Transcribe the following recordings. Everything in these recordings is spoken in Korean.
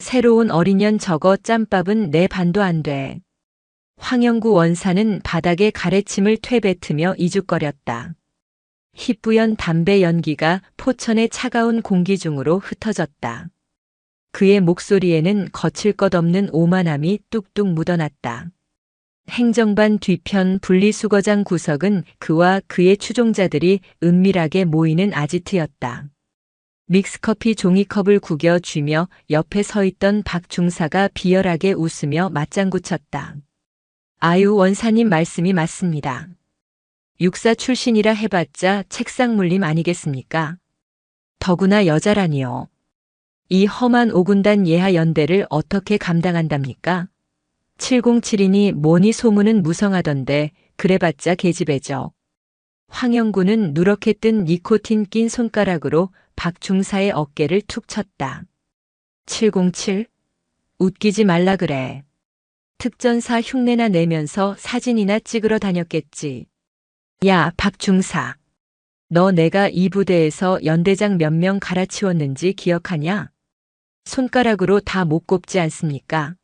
새로운 어린년 저거 짬밥은 내 반도 안 돼. 황영구 원사는 바닥에 가래침을 퇴뱉으며 이죽거렸다. 희뿌연 담배 연기가 포천의 차가운 공기 중으로 흩어졌다. 그의 목소리에는 거칠 것 없는 오만함이 뚝뚝 묻어났다. 행정반 뒤편 분리수거장 구석은 그와 그의 추종자들이 은밀하게 모이는 아지트였다. 믹스커피 종이컵을 구겨 쥐며 옆에 서 있던 박 중사가 비열하게 웃으며 맞장구 쳤다. 아유, 원사님 말씀이 맞습니다. 육사 출신이라 해봤자 책상 물림 아니겠습니까? 더구나 여자라니요. 이 험한 5군단 예하 연대를 어떻게 감당한답니까? 707이니 뭐니 소문은 무성하던데 그래봤자 계집애죠. 황영구는 누렇게 뜬 니코틴 낀 손가락으로 박중사의 어깨를 툭 쳤다. 707? 웃기지 말라 그래. 특전사 흉내나 내면서 사진이나 찍으러 다녔겠지. 야, 박중사. 너 내가 이 부대에서 연대장 몇 명 갈아치웠는지 기억하냐? 손가락으로 다 못 꼽지 않습니까?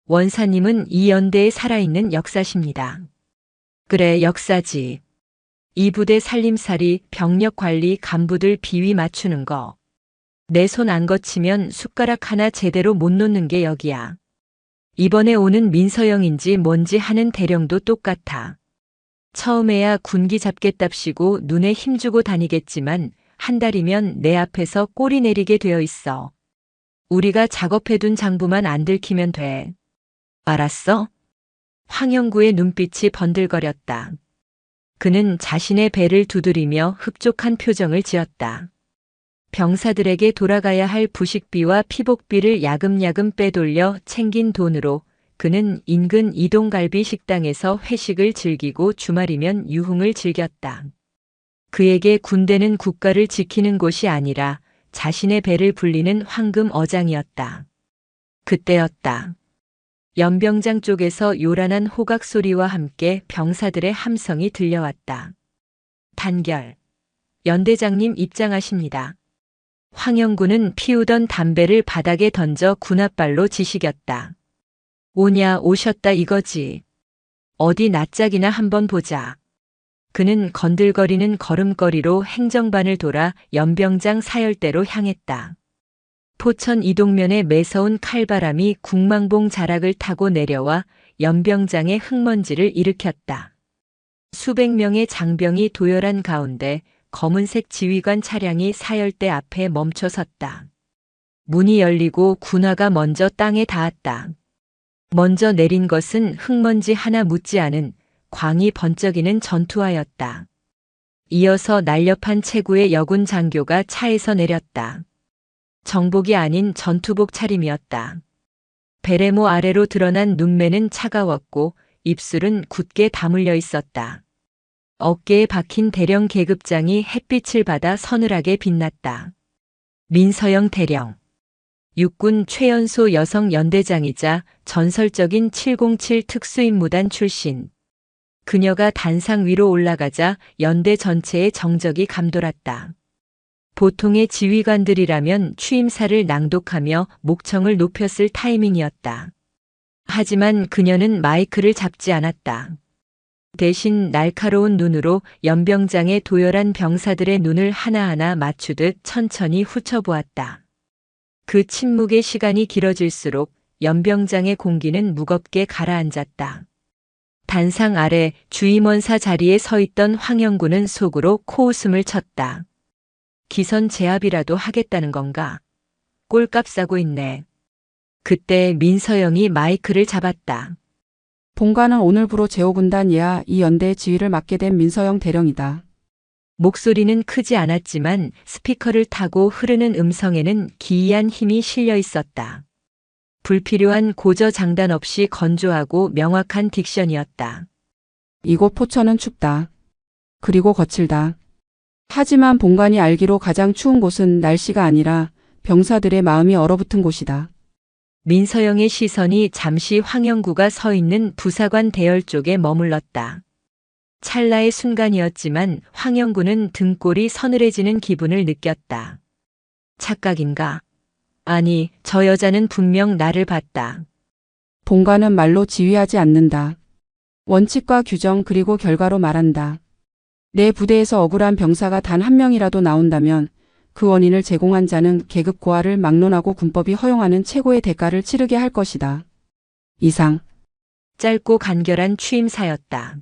원사님은 이 연대에 살아있는 역사십니다. 그래, 역사지. 이 부대 살림살이, 병력 관리, 간부들 비위 맞추는 거. 내 손 안 거치면 숟가락 하나 제대로 못 놓는 게 여기야. 이번에 오는 민서영인지 뭔지 하는 대령도 똑같아. 처음에야 군기 잡겠답시고 눈에 힘주고 다니겠지만 한 달이면 내 앞에서 꼬리 내리게 되어 있어. 우리가 작업해둔 장부만 안 들키면 돼. 알았어? 황영구의 눈빛이 번들거렸다. 그는 자신의 배를 두드리며 흡족한 표정을 지었다. 병사들에게 돌아가야 할 부식비와 피복비를 야금야금 빼돌려 챙긴 돈으로 그는 인근 이동갈비 식당에서 회식을 즐기고 주말이면 유흥을 즐겼다. 그에게 군대는 국가를 지키는 곳이 아니라 자신의 배를 불리는 황금 어장이었다. 그때였다. 연병장 쪽에서 요란한 호각 소리와 함께 병사들의 함성이 들려왔다. 단결. 연대장님 입장하십니다. 황영구는 피우던 담배를 바닥에 던져 군홧발로 지시겼다. 오냐 오셨다 이거지. 어디 낯짝이나 한번 보자. 그는 건들거리는 걸음걸이로 행정반을 돌아 연병장 사열대로 향했다. 포천 이동면의 매서운 칼바람이 국망봉 자락을 타고 내려와 연병장의 흙먼지를 일으켰다. 수백 명의 장병이 도열한 가운데 검은색 지휘관 차량이 사열대 앞에 멈춰 섰다. 문이 열리고 군화가 먼저 땅에 닿았다. 먼저 내린 것은 흙먼지 하나 묻지 않은 광이 번쩍이는 전투화였다. 이어서 날렵한 체구의 여군 장교가 차에서 내렸다. 정복이 아닌 전투복 차림이었다. 베레모 아래로 드러난 눈매는 차가웠고 입술은 굳게 다물려 있었다. 어깨에 박힌 대령 계급장이 햇빛을 받아 서늘하게 빛났다. 민서영 대령. 육군 최연소 여성 연대장이자 전설적인 707 특수임무단 출신. 그녀가 단상 위로 올라가자 연대 전체의 정적이 감돌았다. 보통의 지휘관들이라면 취임사를 낭독하며 목청을 높였을 타이밍이었다. 하지만 그녀는 마이크를 잡지 않았다. 대신 날카로운 눈으로 연병장의 도열한 병사들의 눈을 하나하나 맞추듯 천천히 훑어보았다. 그 침묵의 시간이 길어질수록 연병장의 공기는 무겁게 가라앉았다. 단상 아래 주임원사 자리에 서 있던 황영구는 속으로 코웃음을 쳤다. 기선 제압이라도 하겠다는 건가? 꼴값 싸고 있네. 그때 민서영이 마이크를 잡았다. 본관은 오늘부로 제5군단 예하 2연대의 지휘를 맡게 된 민서영 대령이다. 목소리는 크지 않았지만 스피커를 타고 흐르는 음성에는 기이한 힘이 실려 있었다. 불필요한 고저 장단 없이 건조하고 명확한 딕션이었다. 이곳 포천은 춥다. 그리고 거칠다. 하지만 본관이 알기로 가장 추운 곳은 날씨가 아니라 병사들의 마음이 얼어붙은 곳이다. 민서영의 시선이 잠시 황영구가 서 있는 부사관 대열 쪽에 머물렀다. 찰나의 순간이었지만 황영구는 등골이 서늘해지는 기분을 느꼈다. 착각인가? 아니, 저 여자는 분명 나를 봤다. 본관은 말로 지휘하지 않는다. 원칙과 규정 그리고 결과로 말한다. 내 부대에서 억울한 병사가 단 한 명이라도 나온다면 그 원인을 제공한 자는 계급 고하를 막론하고 군법이 허용하는 최고의 대가를 치르게 할 것이다. 이상. 짧고 간결한 취임사였다.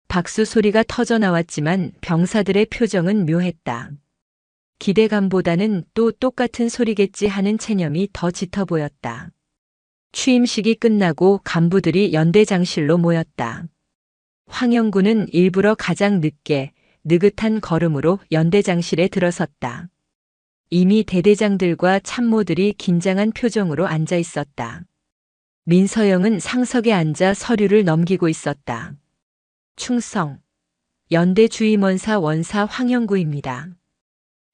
박수 소리가 터져 나왔지만 병사들의 표정은 묘했다. 기대감보다는 또 똑같은 소리겠지 하는 체념이 더 짙어 보였다. 취임식이 끝나고 간부들이 연대장실로 모였다. 황영구는 일부러 가장 늦게 느긋한 걸음으로 연대장실에 들어섰다. 이미 대대장들과 참모들이 긴장한 표정으로 앉아 있었다. 민서영은 상석에 앉아 서류를 넘기고 있었다. 충성. 연대 주임원사 원사 황영구입니다.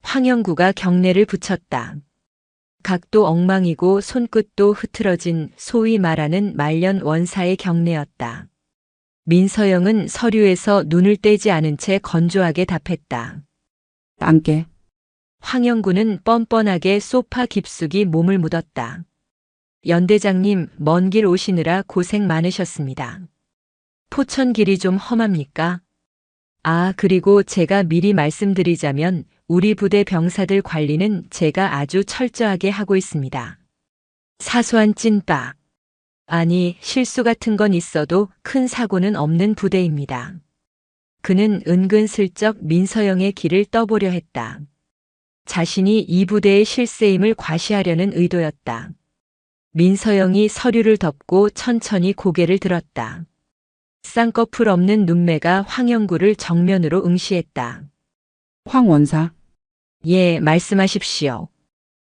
황영구가 경례를 붙였다. 각도 엉망이고 손끝도 흐트러진 소위 말하는 말년 원사의 경례였다. 민서영은 서류에서 눈을 떼지 않은 채 건조하게 답했다. 앉게. 황영구는 뻔뻔하게 소파 깊숙이 몸을 묻었다. 연대장님, 먼 길 오시느라 고생 많으셨습니다. 포천 길이 좀 험합니까? 아, 그리고 제가 미리 말씀드리자면 우리 부대 병사들 관리는 제가 아주 철저하게 하고 있습니다. 사소한 찐빠. 아니, 실수 같은 건 있어도 큰 사고는 없는 부대입니다. 그는 은근슬쩍 민서영의 길을 떠보려 했다. 자신이 이 부대의 실세임을 과시하려는 의도였다. 민서영이 서류를 덮고 천천히 고개를 들었다. 쌍꺼풀 없는 눈매가 황영구를 정면으로 응시했다. 황 원사. 예, 말씀하십시오.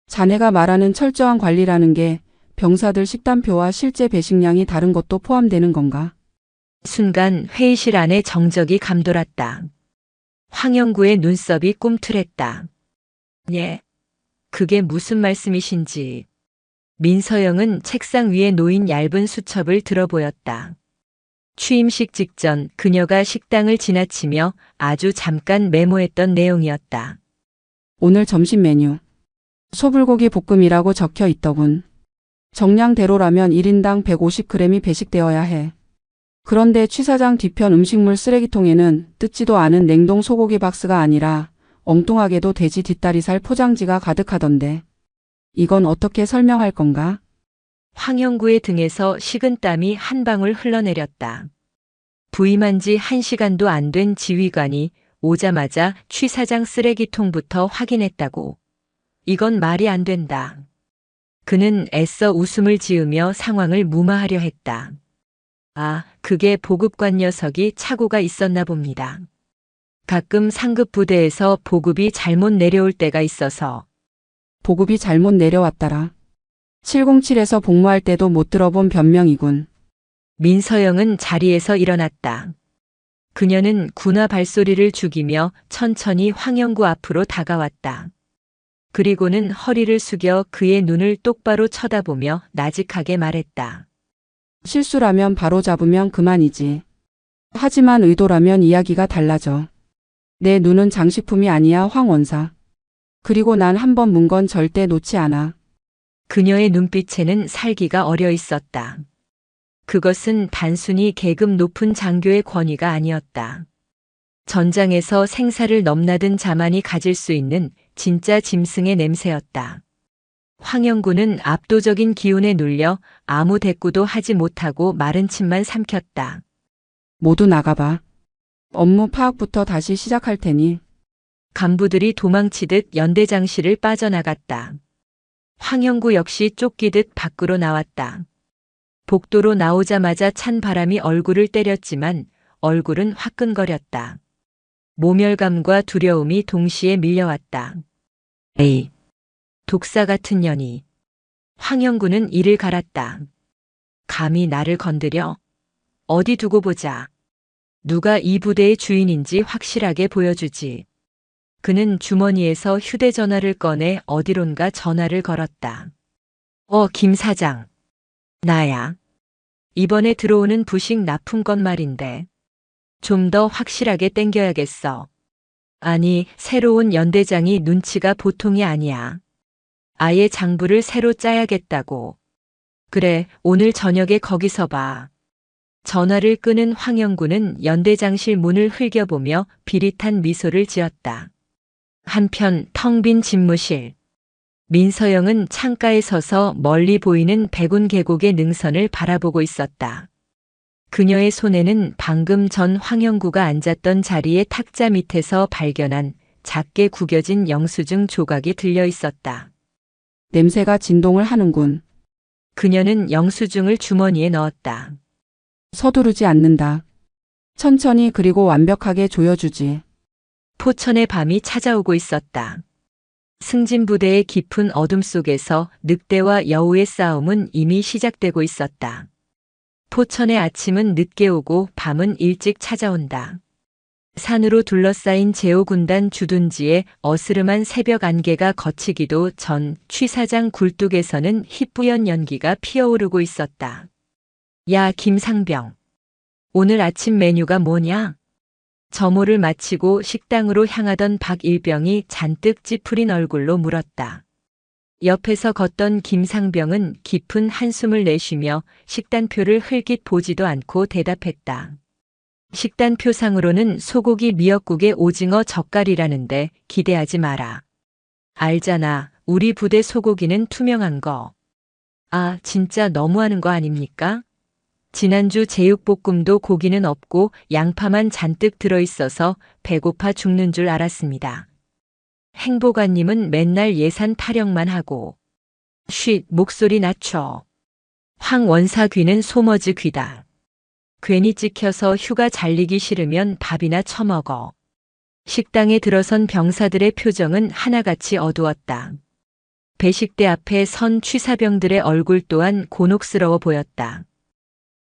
자네가 말하는 철저한 관리라는 게 병사들 식단표와 실제 배식량이 다른 것도 포함되는 건가? 순간 회의실 안에 정적이 감돌았다. 황영구의 눈썹이 꿈틀했다. 예, 그게 무슨 말씀이신지. 민서영은 책상 위에 놓인 얇은 수첩을 들어보였다. 취임식 직전 그녀가 식당을 지나치며 아주 잠깐 메모했던 내용이었다. 오늘 점심 메뉴. 소불고기 볶음이라고 적혀 있더군. 정량대로라면 1인당 150g이 배식되어야 해. 그런데 취사장 뒤편 음식물 쓰레기통에는 뜯지도 않은 냉동 소고기 박스가 아니라 엉뚱하게도 돼지 뒷다리살 포장지가 가득하던데. 이건 어떻게 설명할 건가? 황영구의 등에서 식은땀이 한 방울 흘러내렸다. 부임한 지 1시간도 안 된 지휘관이 오자마자 취사장 쓰레기통부터 확인했다고. 이건 말이 안 된다. 그는 애써 웃음을 지으며 상황을 무마하려 했다. 아, 그게 보급관 녀석이 착오가 있었나 봅니다. 가끔 상급 부대에서 보급이 잘못 내려올 때가 있어서. 보급이 잘못 내려왔더라. 707에서 복무할 때도 못 들어본 변명이군. 민서영은 자리에서 일어났다. 그녀는 군화 발소리를 죽이며 천천히 황영구 앞으로 다가왔다. 그리고는 허리를 숙여 그의 눈을 똑바로 쳐다보며 나직하게 말했다. 실수라면 바로 잡으면 그만이지. 하지만 의도라면 이야기가 달라져. 내 눈은 장식품이 아니야, 황 원사. 그리고 난 한 번 문 건 절대 놓지 않아. 그녀의 눈빛에는 살기가 어려 있었다. 그것은 단순히 계급 높은 장교의 권위가 아니었다. 전장에서 생사를 넘나든 자만이 가질 수 있는 진짜 짐승의 냄새였다. 황영구는 압도적인 기운에 눌려 아무 대꾸도 하지 못하고 마른 침만 삼켰다. 모두 나가봐. 업무 파악부터 다시 시작할 테니. 간부들이 도망치듯 연대장실을 빠져나갔다. 황영구 역시 쫓기듯 밖으로 나왔다. 복도로 나오자마자 찬 바람이 얼굴을 때렸지만 얼굴은 화끈거렸다. 모멸감과 두려움이 동시에 밀려왔다. 에이, 독사 같은 년이. 황영구는 이를 갈았다. 감히 나를 건드려? 어디 두고 보자. 누가 이 부대의 주인인지 확실하게 보여주지. 그는 주머니에서 휴대전화를 꺼내 어디론가 전화를 걸었다. 김 사장. 나야. 이번에 들어오는 부식 납품건 말인데. 좀 더 확실하게 땡겨야겠어. 아니, 새로운 연대장이 눈치가 보통이 아니야. 아예 장부를 새로 짜야겠다고. 그래, 오늘 저녁에 거기서 봐. 전화를 끄는 황영구는 연대장실 문을 흘겨보며 비릿한 미소를 지었다. 한편 텅 빈 집무실. 민서영은 창가에 서서 멀리 보이는 백운 계곡의 능선을 바라보고 있었다. 그녀의 손에는 방금 전 황영구가 앉았던 자리의 탁자 밑에서 발견한 작게 구겨진 영수증 조각이 들려 있었다. 냄새가 진동을 하는군. 그녀는 영수증을 주머니에 넣었다. 서두르지 않는다. 천천히 그리고 완벽하게 조여주지. 포천의 밤이 찾아오고 있었다. 승진부대의 깊은 어둠 속에서 늑대와 여우의 싸움은 이미 시작되고 있었다. 포천의 아침은 늦게 오고 밤은 일찍 찾아온다. 산으로 둘러싸인 제오군단 주둔지에 어스름한 새벽 안개가 걷히기도 전 취사장 굴뚝에서는 희뿌연 연기가 피어오르고 있었다. 야, 김상병. 오늘 아침 메뉴가 뭐냐? 점호를 마치고 식당으로 향하던 박일병이 잔뜩 찌푸린 얼굴로 물었다. 옆에서 걷던 김상병은 깊은 한숨을 내쉬며 식단표를 흘깃 보지도 않고 대답했다. 식단표상으로는 소고기 미역국에 오징어 젓갈이라는데 기대하지 마라. 알잖아. 우리 부대 소고기는 투명한 거. 아, 진짜 너무하는 거 아닙니까? 지난주 제육볶음도 고기는 없고 양파만 잔뜩 들어있어서 배고파 죽는 줄 알았습니다. 행보관님은 맨날 예산 타령만 하고. 쉿, 목소리 낮춰. 황 원사 귀는 소머지 귀다. 괜히 찍혀서 휴가 잘리기 싫으면 밥이나 처먹어. 식당에 들어선 병사들의 표정은 하나같이 어두웠다. 배식대 앞에 선 취사병들의 얼굴 또한 곤혹스러워 보였다.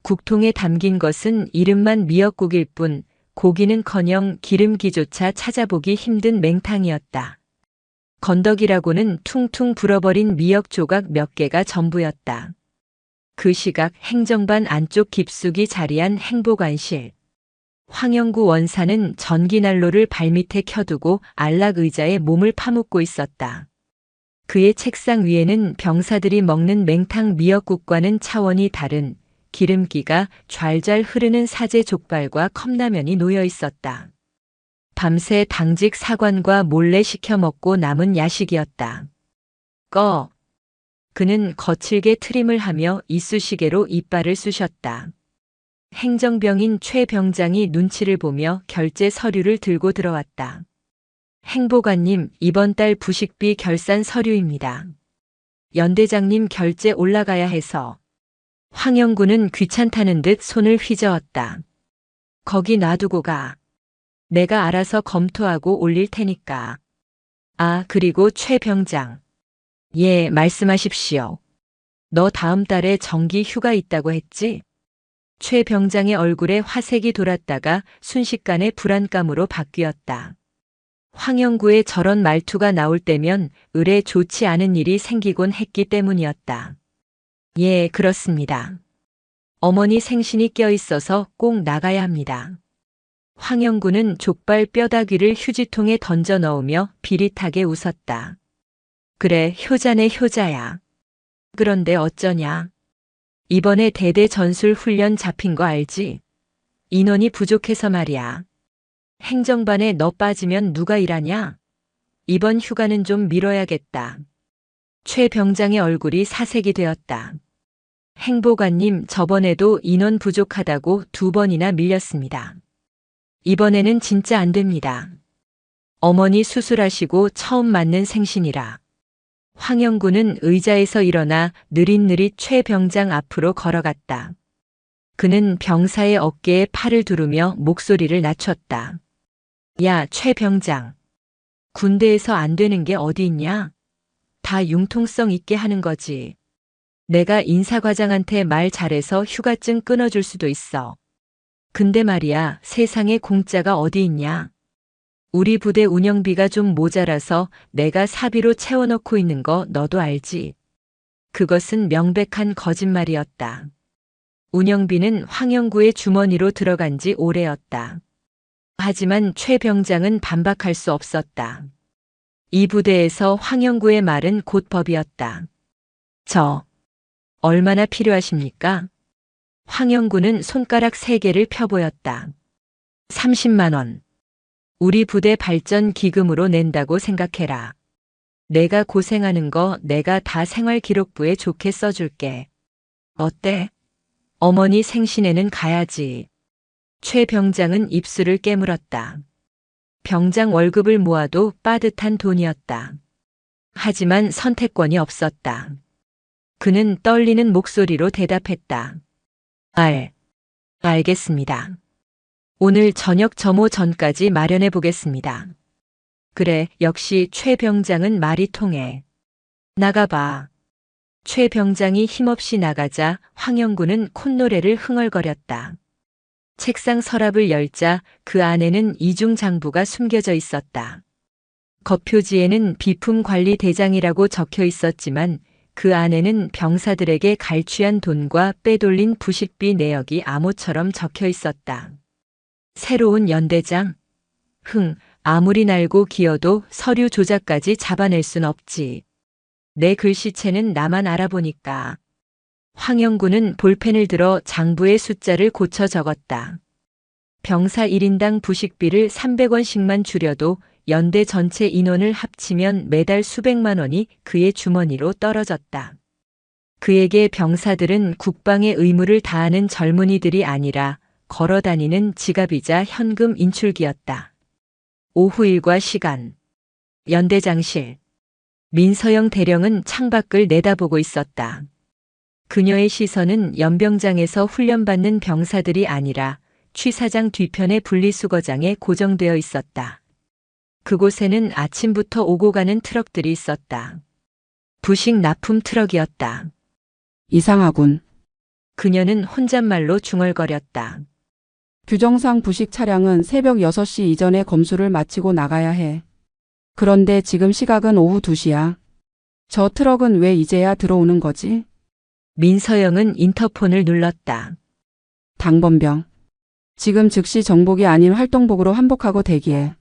국통에 담긴 것은 이름만 미역국일 뿐 고기는커녕 기름기조차 찾아보기 힘든 맹탕이었다. 건더기라고는 퉁퉁 불어버린 미역 조각 몇 개가 전부였다. 그 시각 행정반 안쪽 깊숙이 자리한 행보관실. 황영구 원사는 전기난로를 발밑에 켜두고 안락 의자에 몸을 파묻고 있었다. 그의 책상 위에는 병사들이 먹는 맹탕 미역국과는 차원이 다른 기름기가 좔좔 흐르는 사제 족발과 컵라면이 놓여 있었다. 밤새 당직 사관과 몰래 시켜 먹고 남은 야식이었다. 꺼. 그는 거칠게 트림을 하며 이쑤시개로 이빨을 쑤셨다. 행정병인 최 병장이 눈치를 보며 결제 서류를 들고 들어왔다. 행보관님, 이번 달 부식비 결산 서류입니다. 연대장님 결제 올라가야 해서. 황영구는 귀찮다는 듯 손을 휘저었다. 거기 놔두고 가. 내가 알아서 검토하고 올릴 테니까. 아, 그리고 최 병장. 예, 말씀하십시오. 너 다음 달에 정기 휴가 있다고 했지? 최 병장의 얼굴에 화색이 돌았다가 순식간에 불안감으로 바뀌었다. 황영구의 저런 말투가 나올 때면 을에 좋지 않은 일이 생기곤 했기 때문이었다. 예, 그렇습니다. 어머니 생신이 껴있어서 꼭 나가야 합니다. 황영구는 족발 뼈다귀를 휴지통에 던져 넣으며 비릿하게 웃었다. 그래, 효자네 효자야. 그런데 어쩌냐. 이번에 대대 전술 훈련 잡힌 거 알지? 인원이 부족해서 말이야. 행정반에 너 빠지면 누가 일하냐? 이번 휴가는 좀 미뤄야겠다. 최 병장의 얼굴이 사색이 되었다. 행보관님, 저번에도 인원 부족하다고 2번이나 밀렸습니다. 이번에는 진짜 안 됩니다. 어머니 수술하시고 처음 맞는 생신이라. 황영구는 의자에서 일어나 느릿느릿 최 병장 앞으로 걸어갔다. 그는 병사의 어깨에 팔을 두르며 목소리를 낮췄다. 야, 최 병장. 군대에서 안 되는 게 어디 있냐? 다 융통성 있게 하는 거지. 내가 인사과장한테 말 잘해서 휴가증 끊어줄 수도 있어. 근데 말이야, 세상에 공짜가 어디 있냐? 우리 부대 운영비가 좀 모자라서 내가 사비로 채워넣고 있는 거 너도 알지? 그것은 명백한 거짓말이었다. 운영비는 황영구의 주머니로 들어간 지 오래였다. 하지만 최 병장은 반박할 수 없었다. 이 부대에서 황영구의 말은 곧 법이었다. 저, 얼마나 필요하십니까? 황영구는 손가락 3개를 펴보였다. 30만 원. 우리 부대 발전 기금으로 낸다고 생각해라. 내가 고생하는 거 내가 다 생활기록부에 좋게 써줄게. 어때? 어머니 생신에는 가야지. 최 병장은 입술을 깨물었다. 병장 월급을 모아도 빠듯한 돈이었다. 하지만 선택권이 없었다. 그는 떨리는 목소리로 대답했다. 알겠습니다. 오늘 저녁 점호 전까지 마련해 보겠습니다. 그래, 역시 최 병장은 말이 통해. 나가봐. 최 병장이 힘없이 나가자 황영구는 콧노래를 흥얼거렸다. 책상 서랍을 열자 그 안에는 이중 장부가 숨겨져 있었다. 겉표지에는 비품관리대장이라고 적혀 있었지만 그 안에는 병사들에게 갈취한 돈과 빼돌린 부식비 내역이 암호처럼 적혀 있었다. 새로운 연대장? 아무리 날고 기어도 서류 조작까지 잡아낼 순 없지. 내 글씨체는 나만 알아보니까. 황영구는 볼펜을 들어 장부의 숫자를 고쳐 적었다. 병사 1인당 부식비를 300원씩만 줄여도 연대 전체 인원을 합치면 매달 수백만 원이 그의 주머니로 떨어졌다. 그에게 병사들은 국방의 의무를 다하는 젊은이들이 아니라 걸어다니는 지갑이자 현금 인출기였다. 오후 일과 시간. 연대장실. 민서영 대령은 창밖을 내다보고 있었다. 그녀의 시선은 연병장에서 훈련받는 병사들이 아니라 취사장 뒤편의 분리수거장에 고정되어 있었다. 그곳에는 아침부터 오고 가는 트럭들이 있었다. 부식 납품 트럭이었다. 이상하군. 그녀는 혼잣말로 중얼거렸다. 규정상 부식 차량은 새벽 6시 이전에 검수를 마치고 나가야 해. 그런데 지금 시각은 오후 2시야. 저 트럭은 왜 이제야 들어오는 거지? 민서영은 인터폰을 눌렀다. 당번병. 지금 즉시 정복이 아닌 활동복으로 한복하고 대기해.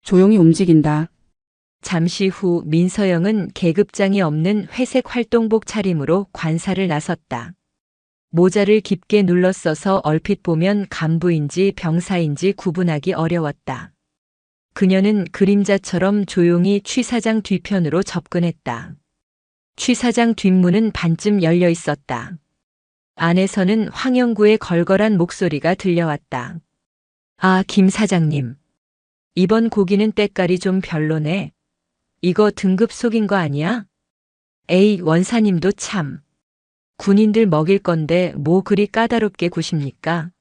조용히 움직인다. 잠시 후 민서영은 계급장이 없는 회색 활동복 차림으로 관사를 나섰다. 모자를 깊게 눌러써서 얼핏 보면 간부인지 병사인지 구분하기 어려웠다. 그녀는 그림자처럼 조용히 취사장 뒤편으로 접근했다. 취사장 뒷문은 반쯤 열려 있었다. 안에서는 황영구의 걸걸한 목소리가 들려왔다. 아, 김 사장님. 이번 고기는 때깔이 좀 별로네. 이거 등급 속인 거 아니야? 에이, 원사님도 참. 군인들 먹일 건데 뭐 그리 까다롭게 구십니까?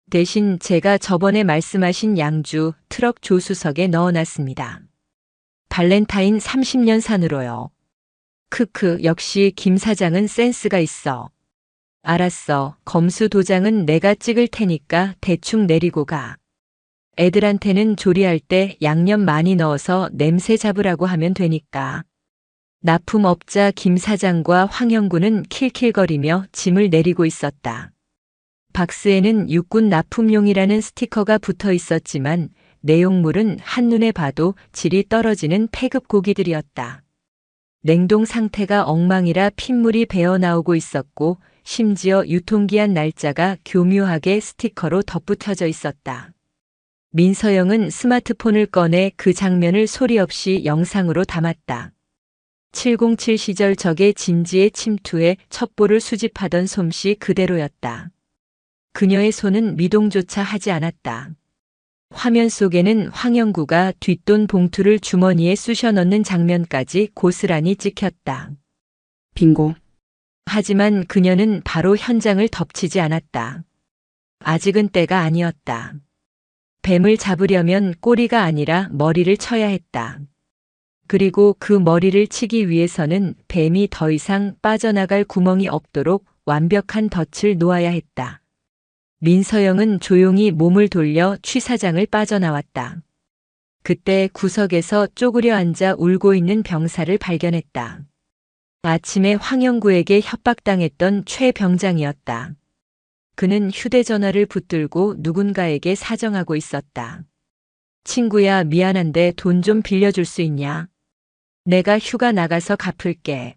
대신 제가 저번에 말씀하신 양주 트럭 조수석에 넣어놨습니다. 발렌타인 30년 산으로요. 크크, 역시 김 사장은 센스가 있어. 알았어. 검수 도장은 내가 찍을 테니까 대충 내리고 가. 애들한테는 조리할 때 양념 많이 넣어서 냄새 잡으라고 하면 되니까. 납품업자 김 사장과 황영구는 킬킬거리며 짐을 내리고 있었다. 박스에는 육군 납품용이라는 스티커가 붙어 있었지만 내용물은 한눈에 봐도 질이 떨어지는 폐급 고기들이었다. 냉동 상태가 엉망이라 핏물이 배어나오고 있었고 심지어 유통기한 날짜가 교묘하게 스티커로 덧붙여져 있었다. 민서영은 스마트폰을 꺼내 그 장면을 소리 없이 영상으로 담았다. 707 시절 적의 진지에 침투해 첩보를 수집하던 솜씨 그대로였다. 그녀의 손은 미동조차 하지 않았다. 화면 속에는 황영구가 뒷돈 봉투를 주머니에 쑤셔 넣는 장면까지 고스란히 찍혔다. 빙고. 하지만 그녀는 바로 현장을 덮치지 않았다. 아직은 때가 아니었다. 뱀을 잡으려면 꼬리가 아니라 머리를 쳐야 했다. 그리고 그 머리를 치기 위해서는 뱀이 더 이상 빠져나갈 구멍이 없도록 완벽한 덫을 놓아야 했다. 민서영은 조용히 몸을 돌려 취사장을 빠져나왔다. 그때 구석에서 쪼그려 앉아 울고 있는 병사를 발견했다. 아침에 황영구에게 협박당했던 최 병장이었다. 그는 휴대전화를 붙들고 누군가에게 사정하고 있었다. 친구야, 미안한데 돈 좀 빌려줄 수 있냐? 내가 휴가 나가서 갚을게.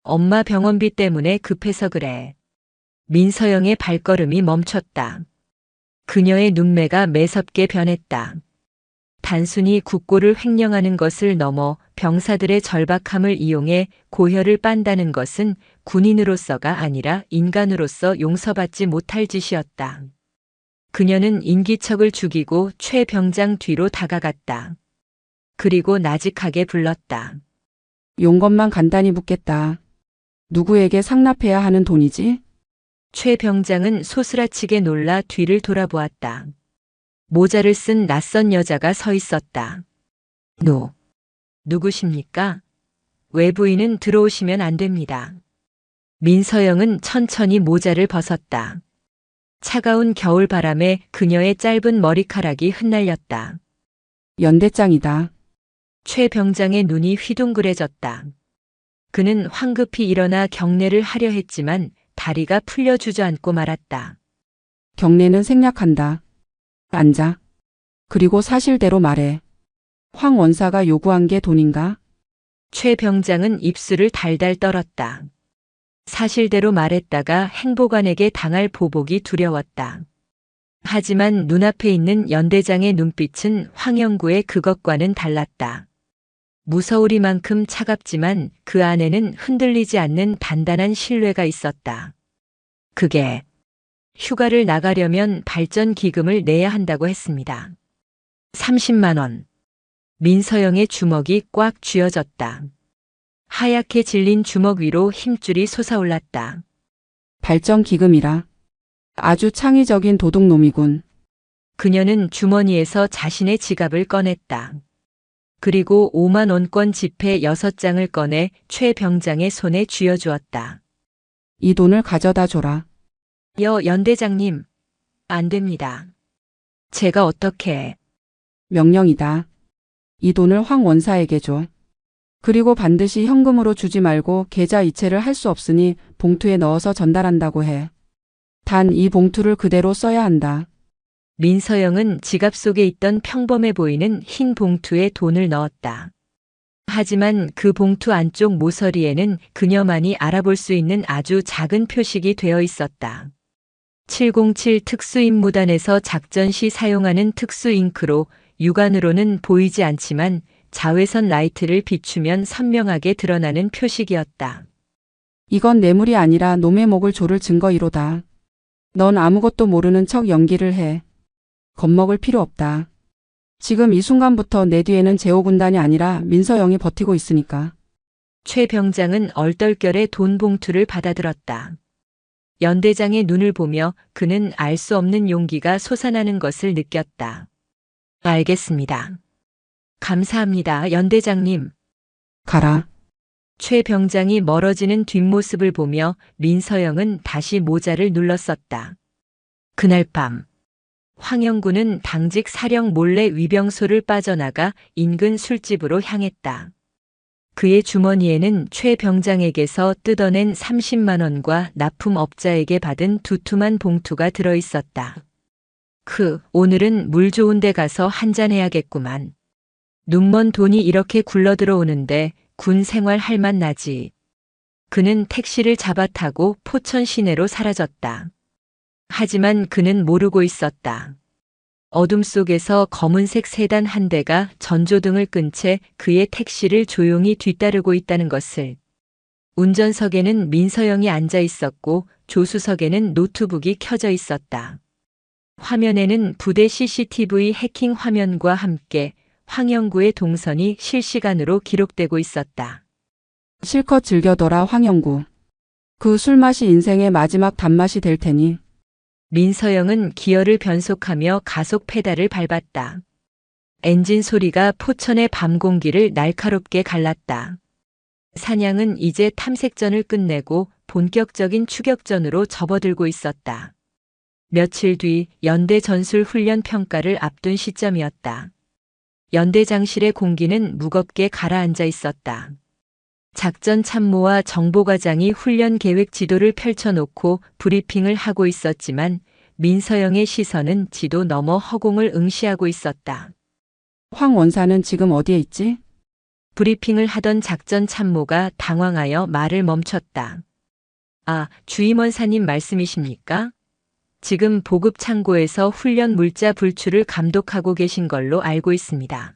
엄마 병원비 때문에 급해서 그래. 민서영의 발걸음이 멈췄다. 그녀의 눈매가 매섭게 변했다. 단순히 국고를 횡령하는 것을 넘어 병사들의 절박함을 이용해 고혈을 빤다는 것은 군인으로서가 아니라 인간으로서 용서받지 못할 짓이었다. 그녀는 인기척을 죽이고 최 병장 뒤로 다가갔다. 그리고 나직하게 불렀다. 용건만 간단히 묻겠다. 누구에게 상납해야 하는 돈이지? 최 병장은 소스라치게 놀라 뒤를 돌아보았다. 모자를 쓴 낯선 여자가 서 있었다. 누구십니까? 외부인은 들어오시면 안 됩니다. 민서영은 천천히 모자를 벗었다. 차가운 겨울바람에 그녀의 짧은 머리카락이 흩날렸다. 연대장이다. 최 병장의 눈이 휘둥그레졌다. 그는 황급히 일어나 경례를 하려 했지만 다리가 풀려 주저앉고 말았다. 경례는 생략한다. 앉아. 그리고 사실대로 말해. 황 원사가 요구한 게 돈인가? 최 병장은 입술을 달달 떨었다. 사실대로 말했다가 행보관에게 당할 보복이 두려웠다. 하지만 눈앞에 있는 연대장의 눈빛은 황영구의 그것과는 달랐다. 무서우리만큼 차갑지만 그 안에는 흔들리지 않는 단단한 신뢰가 있었다. 그게 휴가를 나가려면 발전 기금을 내야 한다고 했습니다. 30만 원. 민서영의 주먹이 꽉 쥐어졌다. 하얗게 질린 주먹 위로 힘줄이 솟아올랐다. 발전 기금이라. 아주 창의적인 도둑놈이군. 그녀는 주머니에서 자신의 지갑을 꺼냈다. 그리고 5만 원권 지폐 6장을 꺼내 최 병장의 손에 쥐어주었다. 이 돈을 가져다 줘라. 연대장님, 안 됩니다. 제가 어떻게... 명령이다. 이 돈을 황 원사에게 줘. 그리고 반드시 현금으로 주지 말고 계좌 이체를 할 수 없으니 봉투에 넣어서 전달한다고 해. 단 이 봉투를 그대로 써야 한다. 민서영은 지갑 속에 있던 평범해 보이는 흰 봉투에 돈을 넣었다. 하지만 그 봉투 안쪽 모서리에는 그녀만이 알아볼 수 있는 아주 작은 표식이 되어 있었다. 707 특수임무단에서 작전 시 사용하는 특수 잉크로 육안으로는 보이지 않지만 자외선 라이트를 비추면 선명하게 드러나는 표식이었다. 이건 뇌물이 아니라 놈의 목을 조를 증거이로다. 넌 아무것도 모르는 척 연기를 해. 겁먹을 필요 없다. 지금 이 순간부터 내 뒤에는 제호군단이 아니라 민서영이 버티고 있으니까. 최 병장은 얼떨결에 돈 봉투를 받아들었다. 연대장의 눈을 보며 그는 알 수 없는 용기가 솟아나는 것을 느꼈다. 알겠습니다. 감사합니다, 연대장님. 가라. 최 병장이 멀어지는 뒷모습을 보며 민서영은 다시 모자를 눌렀었다. 그날 밤 황영구는 당직 사령 몰래 위병소를 빠져나가 인근 술집으로 향했다. 그의 주머니에는 최 병장에게서 뜯어낸 30만 원과 납품업자에게 받은 두툼한 봉투가 들어 있었다. 오늘은 물 좋은 데 가서 한잔해야겠구만. 눈먼 돈이 이렇게 굴러 들어오는데 군 생활 할 맛 나지. 그는 택시를 잡아 타고 포천 시내로 사라졌다. 하지만 그는 모르고 있었다. 어둠 속에서 검은색 세단 한 대가 전조등을 끈 채 그의 택시를 조용히 뒤따르고 있다는 것을. 운전석에는 민서영이 앉아 있었고 조수석에는 노트북이 켜져 있었다. 화면에는 부대 CCTV 해킹 화면과 함께 황영구의 동선이 실시간으로 기록되고 있었다. 실컷 즐겨둬라 황영구. 그 술맛이 인생의 마지막 단맛이 될 테니. 민서영은 기어를 변속하며 가속 페달을 밟았다. 엔진 소리가 포천의 밤 공기를 날카롭게 갈랐다. 사냥은 이제 탐색전을 끝내고 본격적인 추격전으로 접어들고 있었다. 며칠 뒤 연대 전술 훈련 평가를 앞둔 시점이었다. 연대장실의 공기는 무겁게 가라앉아 있었다. 작전 참모와 정보과장이 훈련 계획 지도를 펼쳐놓고 브리핑을 하고 있었지만 민서영의 시선은 지도 너머 허공을 응시하고 있었다. 황 원사는 지금 어디에 있지? 브리핑을 하던 작전 참모가 당황하여 말을 멈췄다. 아, 주임원사님 말씀이십니까? 지금 보급 창고에서 훈련 물자 불출을 감독하고 계신 걸로 알고 있습니다.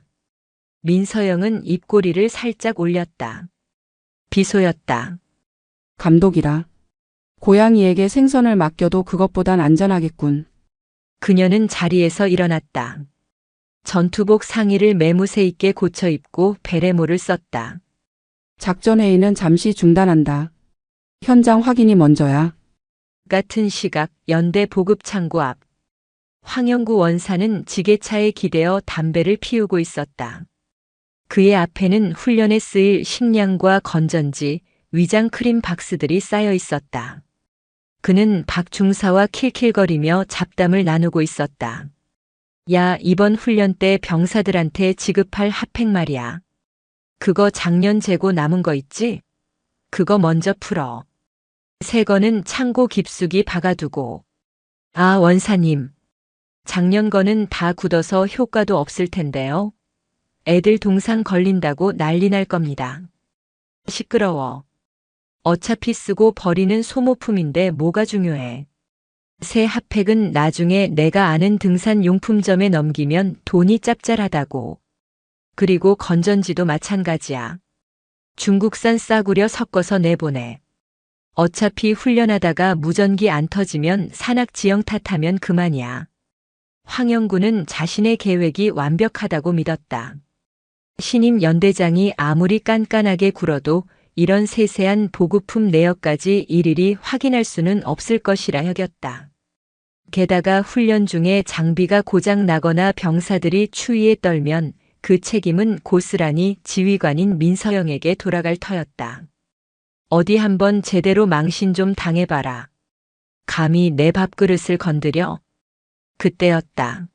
민서영은 입꼬리를 살짝 올렸다. 비소였다. 감독이라. 고양이에게 생선을 맡겨도 그것보단 안전하겠군. 그녀는 자리에서 일어났다. 전투복 상의를 매무새 있게 고쳐 입고 베레모를 썼다. 작전회의는 잠시 중단한다. 현장 확인이 먼저야. 같은 시각 연대 보급 창고 앞. 황영구 원사는 지게차에 기대어 담배를 피우고 있었다. 그의 앞에는 훈련에 쓰일 식량과 건전지, 위장 크림 박스들이 쌓여 있었다. 그는 박 중사와 킬킬거리며 잡담을 나누고 있었다. 야, 이번 훈련 때 병사들한테 지급할 핫팩 말이야. 그거 작년 재고 남은 거 있지? 그거 먼저 풀어. 새 거는 창고 깊숙이 박아두고. 아, 원사님. 작년 거는 다 굳어서 효과도 없을 텐데요. 애들 동상 걸린다고 난리 날 겁니다. 시끄러워. 어차피 쓰고 버리는 소모품인데 뭐가 중요해. 새 핫팩은 나중에 내가 아는 등산 용품점에 넘기면 돈이 짭짤하다고. 그리고 건전지도 마찬가지야. 중국산 싸구려 섞어서 내보내. 어차피 훈련하다가 무전기 안 터지면 산악지형 탓하면 그만이야. 황영구는 자신의 계획이 완벽하다고 믿었다. 신임 연대장이 아무리 깐깐하게 굴어도 이런 세세한 보급품 내역까지 일일이 확인할 수는 없을 것이라 여겼다. 게다가 훈련 중에 장비가 고장 나거나 병사들이 추위에 떨면 그 책임은 고스란히 지휘관인 민서영에게 돌아갈 터였다. 어디 한번 제대로 망신 좀 당해봐라. 감히 내 밥그릇을 건드려? 그때였다.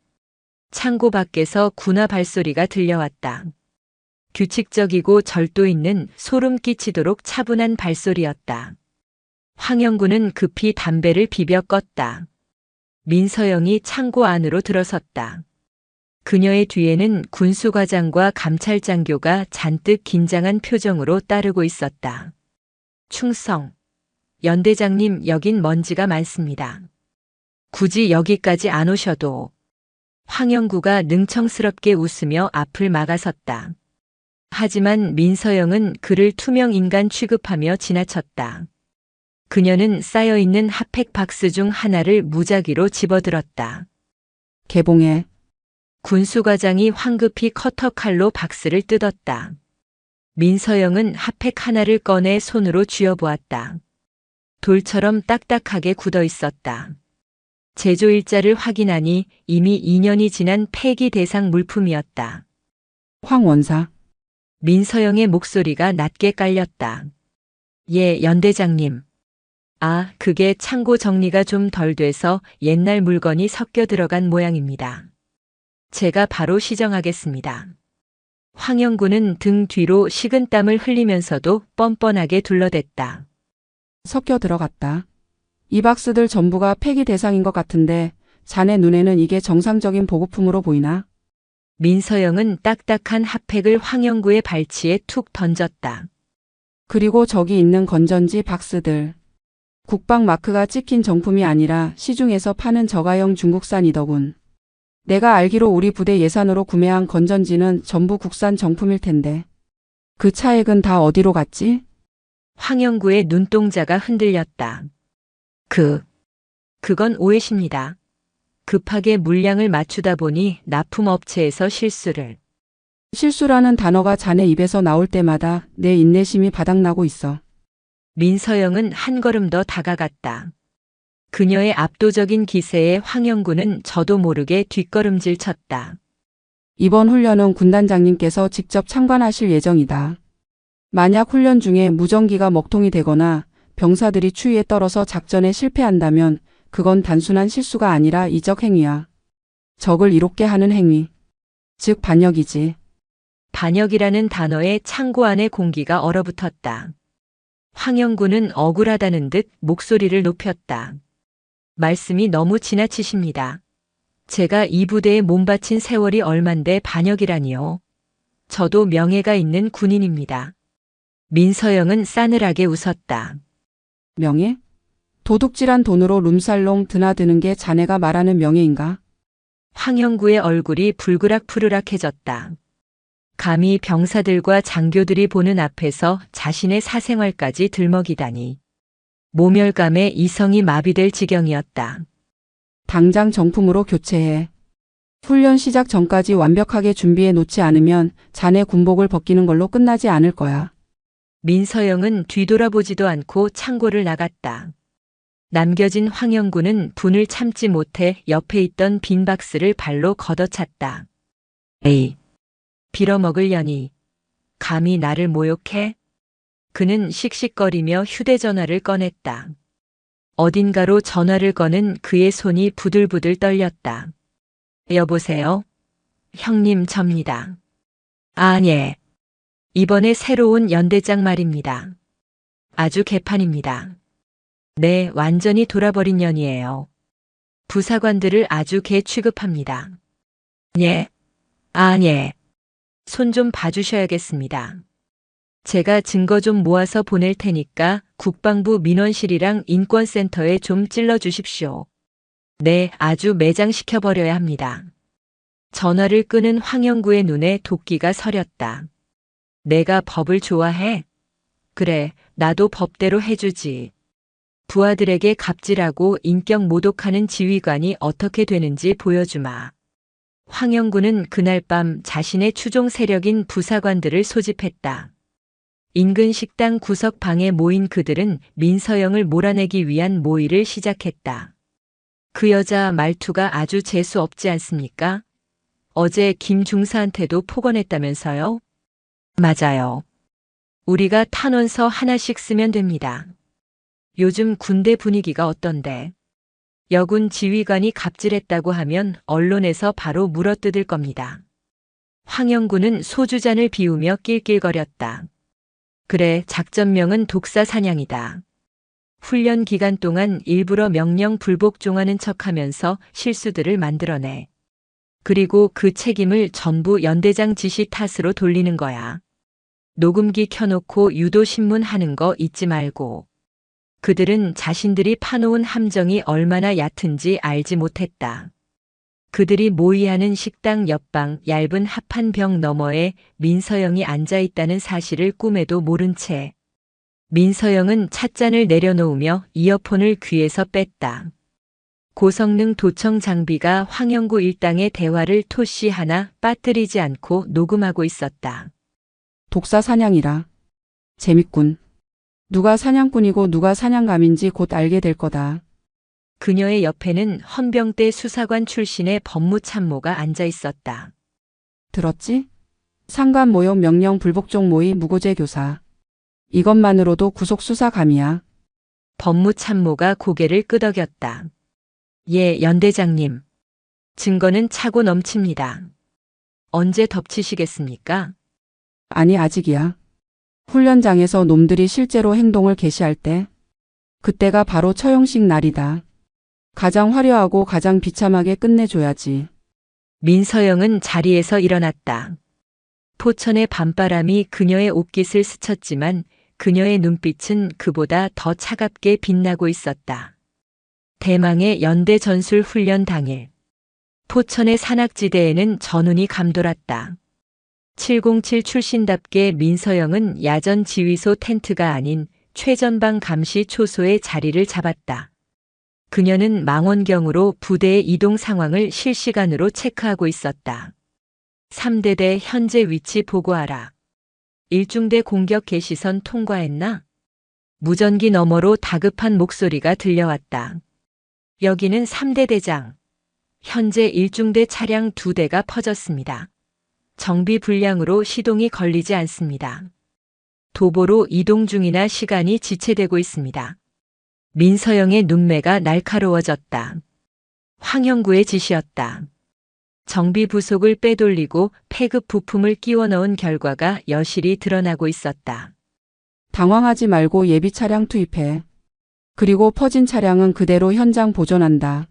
창고 밖에서 군화 발소리가 들려왔다. 규칙적이고 절도 있는 소름 끼치도록 차분한 발소리였다. 황영구는 급히 담배를 비벼 껐다. 민서영이 창고 안으로 들어섰다. 그녀의 뒤에는 군수과장과 감찰장교가 잔뜩 긴장한 표정으로 따르고 있었다. 충성. 연대장님, 여긴 먼지가 많습니다. 굳이 여기까지 안 오셔도. 황영구가 능청스럽게 웃으며 앞을 막아섰다. 하지만 민서영은 그를 투명 인간 취급하며 지나쳤다. 그녀는 쌓여있는 핫팩 박스 중 하나를 무작위로 집어들었다. 개봉해. 군수과장이 황급히 커터칼로 박스를 뜯었다. 민서영은 핫팩 하나를 꺼내 손으로 쥐어보았다. 돌처럼 딱딱하게 굳어 있었다. 제조일자를 확인하니 이미 2년이 지난 폐기 대상 물품이었다. 황 원사. 민서영의 목소리가 낮게 깔렸다. 예, 연대장님. 아, 그게 창고 정리가 좀 덜 돼서 옛날 물건이 섞여 들어간 모양입니다. 제가 바로 시정하겠습니다. 황영구는 등 뒤로 식은땀을 흘리면서도 뻔뻔하게 둘러댔다. 섞여 들어갔다. 이 박스들 전부가 폐기 대상인 것 같은데 자네 눈에는 이게 정상적인 보급품으로 보이나? 민서영은 딱딱한 핫팩을 황영구의 발치에 툭 던졌다. 그리고 저기 있는 건전지 박스들. 국방 마크가 찍힌 정품이 아니라 시중에서 파는 저가형 중국산이더군. 내가 알기로 우리 부대 예산으로 구매한 건전지는 전부 국산 정품일 텐데. 그 차액은 다 어디로 갔지? 황영구의 눈동자가 흔들렸다. 그건 오해십니다. 급하게 물량을 맞추다 보니 납품업체에서 실수를. 실수라는 단어가 자네 입에서 나올 때마다 내 인내심이 바닥나고 있어. 민서영은 한 걸음 더 다가갔다. 그녀의 압도적인 기세에 황영구는 저도 모르게 뒷걸음질 쳤다. 이번 훈련은 군단장님께서 직접 참관하실 예정이다. 만약 훈련 중에 무전기가 먹통이 되거나 병사들이 추위에 떨어서 작전에 실패한다면 그건 단순한 실수가 아니라 이적 행위야. 적을 이롭게 하는 행위. 즉 반역이지. 반역이라는 단어에 창고 안의 공기가 얼어붙었다. 황영구는 억울하다는 듯 목소리를 높였다. 말씀이 너무 지나치십니다. 제가 이 부대에 몸바친 세월이 얼만데 반역이라니요. 저도 명예가 있는 군인입니다. 민서영은 싸늘하게 웃었다. 명예? 도둑질한 돈으로 룸살롱 드나드는 게 자네가 말하는 명예인가? 황형구의 얼굴이 불그락푸르락해졌다. 감히 병사들과 장교들이 보는 앞에서 자신의 사생활까지 들먹이다니. 모멸감에 이성이 마비될 지경이었다. 당장 정품으로 교체해. 훈련 시작 전까지 완벽하게 준비해 놓지 않으면 자네 군복을 벗기는 걸로 끝나지 않을 거야. 민서영은 뒤돌아보지도 않고 창고를 나갔다. 남겨진 황영구는 분을 참지 못해 옆에 있던 빈 박스를 발로 걷어찼다. 에이, 빌어먹으려니. 감히 나를 모욕해? 그는 씩씩거리며 휴대전화를 꺼냈다. 어딘가로 전화를 거는 그의 손이 부들부들 떨렸다. 여보세요? 형님 접니다. 아, 예. 이번에 새로 온 연대장 말입니다. 아주 개판입니다. 네, 완전히 돌아버린 년이에요. 부사관들을 아주 개 취급합니다. 예. 아, 예. 손 좀 봐주셔야겠습니다. 제가 증거 좀 모아서 보낼 테니까 국방부 민원실이랑 인권센터에 좀 찔러주십시오. 네, 아주 매장시켜버려야 합니다. 전화를 끄는 황영구의 눈에 도끼가 서렸다. 내가 법을 좋아해? 그래, 나도 법대로 해주지. 부하들에게 갑질하고 인격 모독하는 지휘관이 어떻게 되는지 보여주마. 황영구는 그날 밤 자신의 추종 세력인 부사관들을 소집했다. 인근 식당 구석 방에 모인 그들은 민서영을 몰아내기 위한 모의를 시작했다. 그 여자 말투가 아주 재수 없지 않습니까? 어제 김 중사한테도 폭언했다면서요? 맞아요. 우리가 탄원서 하나씩 쓰면 됩니다. 요즘 군대 분위기가 어떤데? 여군 지휘관이 갑질했다고 하면 언론에서 바로 물어뜯을 겁니다. 황영구는 소주잔을 비우며 낄낄거렸다. 그래, 작전명은 독사 사냥이다. 훈련 기간 동안 일부러 명령 불복종하는 척하면서 실수들을 만들어내. 그리고 그 책임을 전부 연대장 지시 탓으로 돌리는 거야. 녹음기 켜놓고 유도신문 하는 거 잊지 말고. 그들은 자신들이 파놓은 함정이 얼마나 얕은지 알지 못했다. 그들이 모의하는 식당 옆방 얇은 합판 벽 너머에 민서영이 앉아있다는 사실을 꿈에도 모른 채 민서영은 찻잔을 내려놓으며 이어폰을 귀에서 뺐다. 고성능 도청 장비가 황영구 일당의 대화를 토시 하나 빠뜨리지 않고 녹음하고 있었다. 독사 사냥이라. 재밌군. 누가 사냥꾼이고 누가 사냥감인지 곧 알게 될 거다. 그녀의 옆에는 헌병대 수사관 출신의 법무참모가 앉아 있었다. 들었지? 상관 모욕 명령 불복종 모의 무고죄 교사. 이것만으로도 구속수사감이야. 법무참모가 고개를 끄덕였다. 예, 연대장님. 증거는 차고 넘칩니다. 언제 덮치시겠습니까? 아니, 아직이야. 훈련장에서 놈들이 실제로 행동을 개시할 때. 그때가 바로 처형식 날이다. 가장 화려하고 가장 비참하게 끝내줘야지. 민서영은 자리에서 일어났다. 포천의 밤바람이 그녀의 옷깃을 스쳤지만 그녀의 눈빛은 그보다 더 차갑게 빛나고 있었다. 대망의 연대 전술 훈련 당일. 포천의 산악지대에는 전운이 감돌았다. 707 출신답게 민서영은 야전 지휘소 텐트가 아닌 최전방 감시 초소에 자리를 잡았다. 그녀는 망원경으로 부대의 이동 상황을 실시간으로 체크하고 있었다. 3대대 현재 위치 보고하라. 1중대 공격 개시선 통과했나? 무전기 너머로 다급한 목소리가 들려왔다. 여기는 3대 대장. 현재 1중대 차량 2대가 퍼졌습니다. 정비 불량으로 시동이 걸리지 않습니다. 도보로 이동 중이나 시간이 지체되고 있습니다. 민서영의 눈매가 날카로워졌다. 황영구의 지시였다. 정비 부속을 빼돌리고 폐급 부품을 끼워 넣은 결과가 여실히 드러나고 있었다. 당황하지 말고 예비 차량 투입해. 그리고 퍼진 차량은 그대로 현장 보존한다.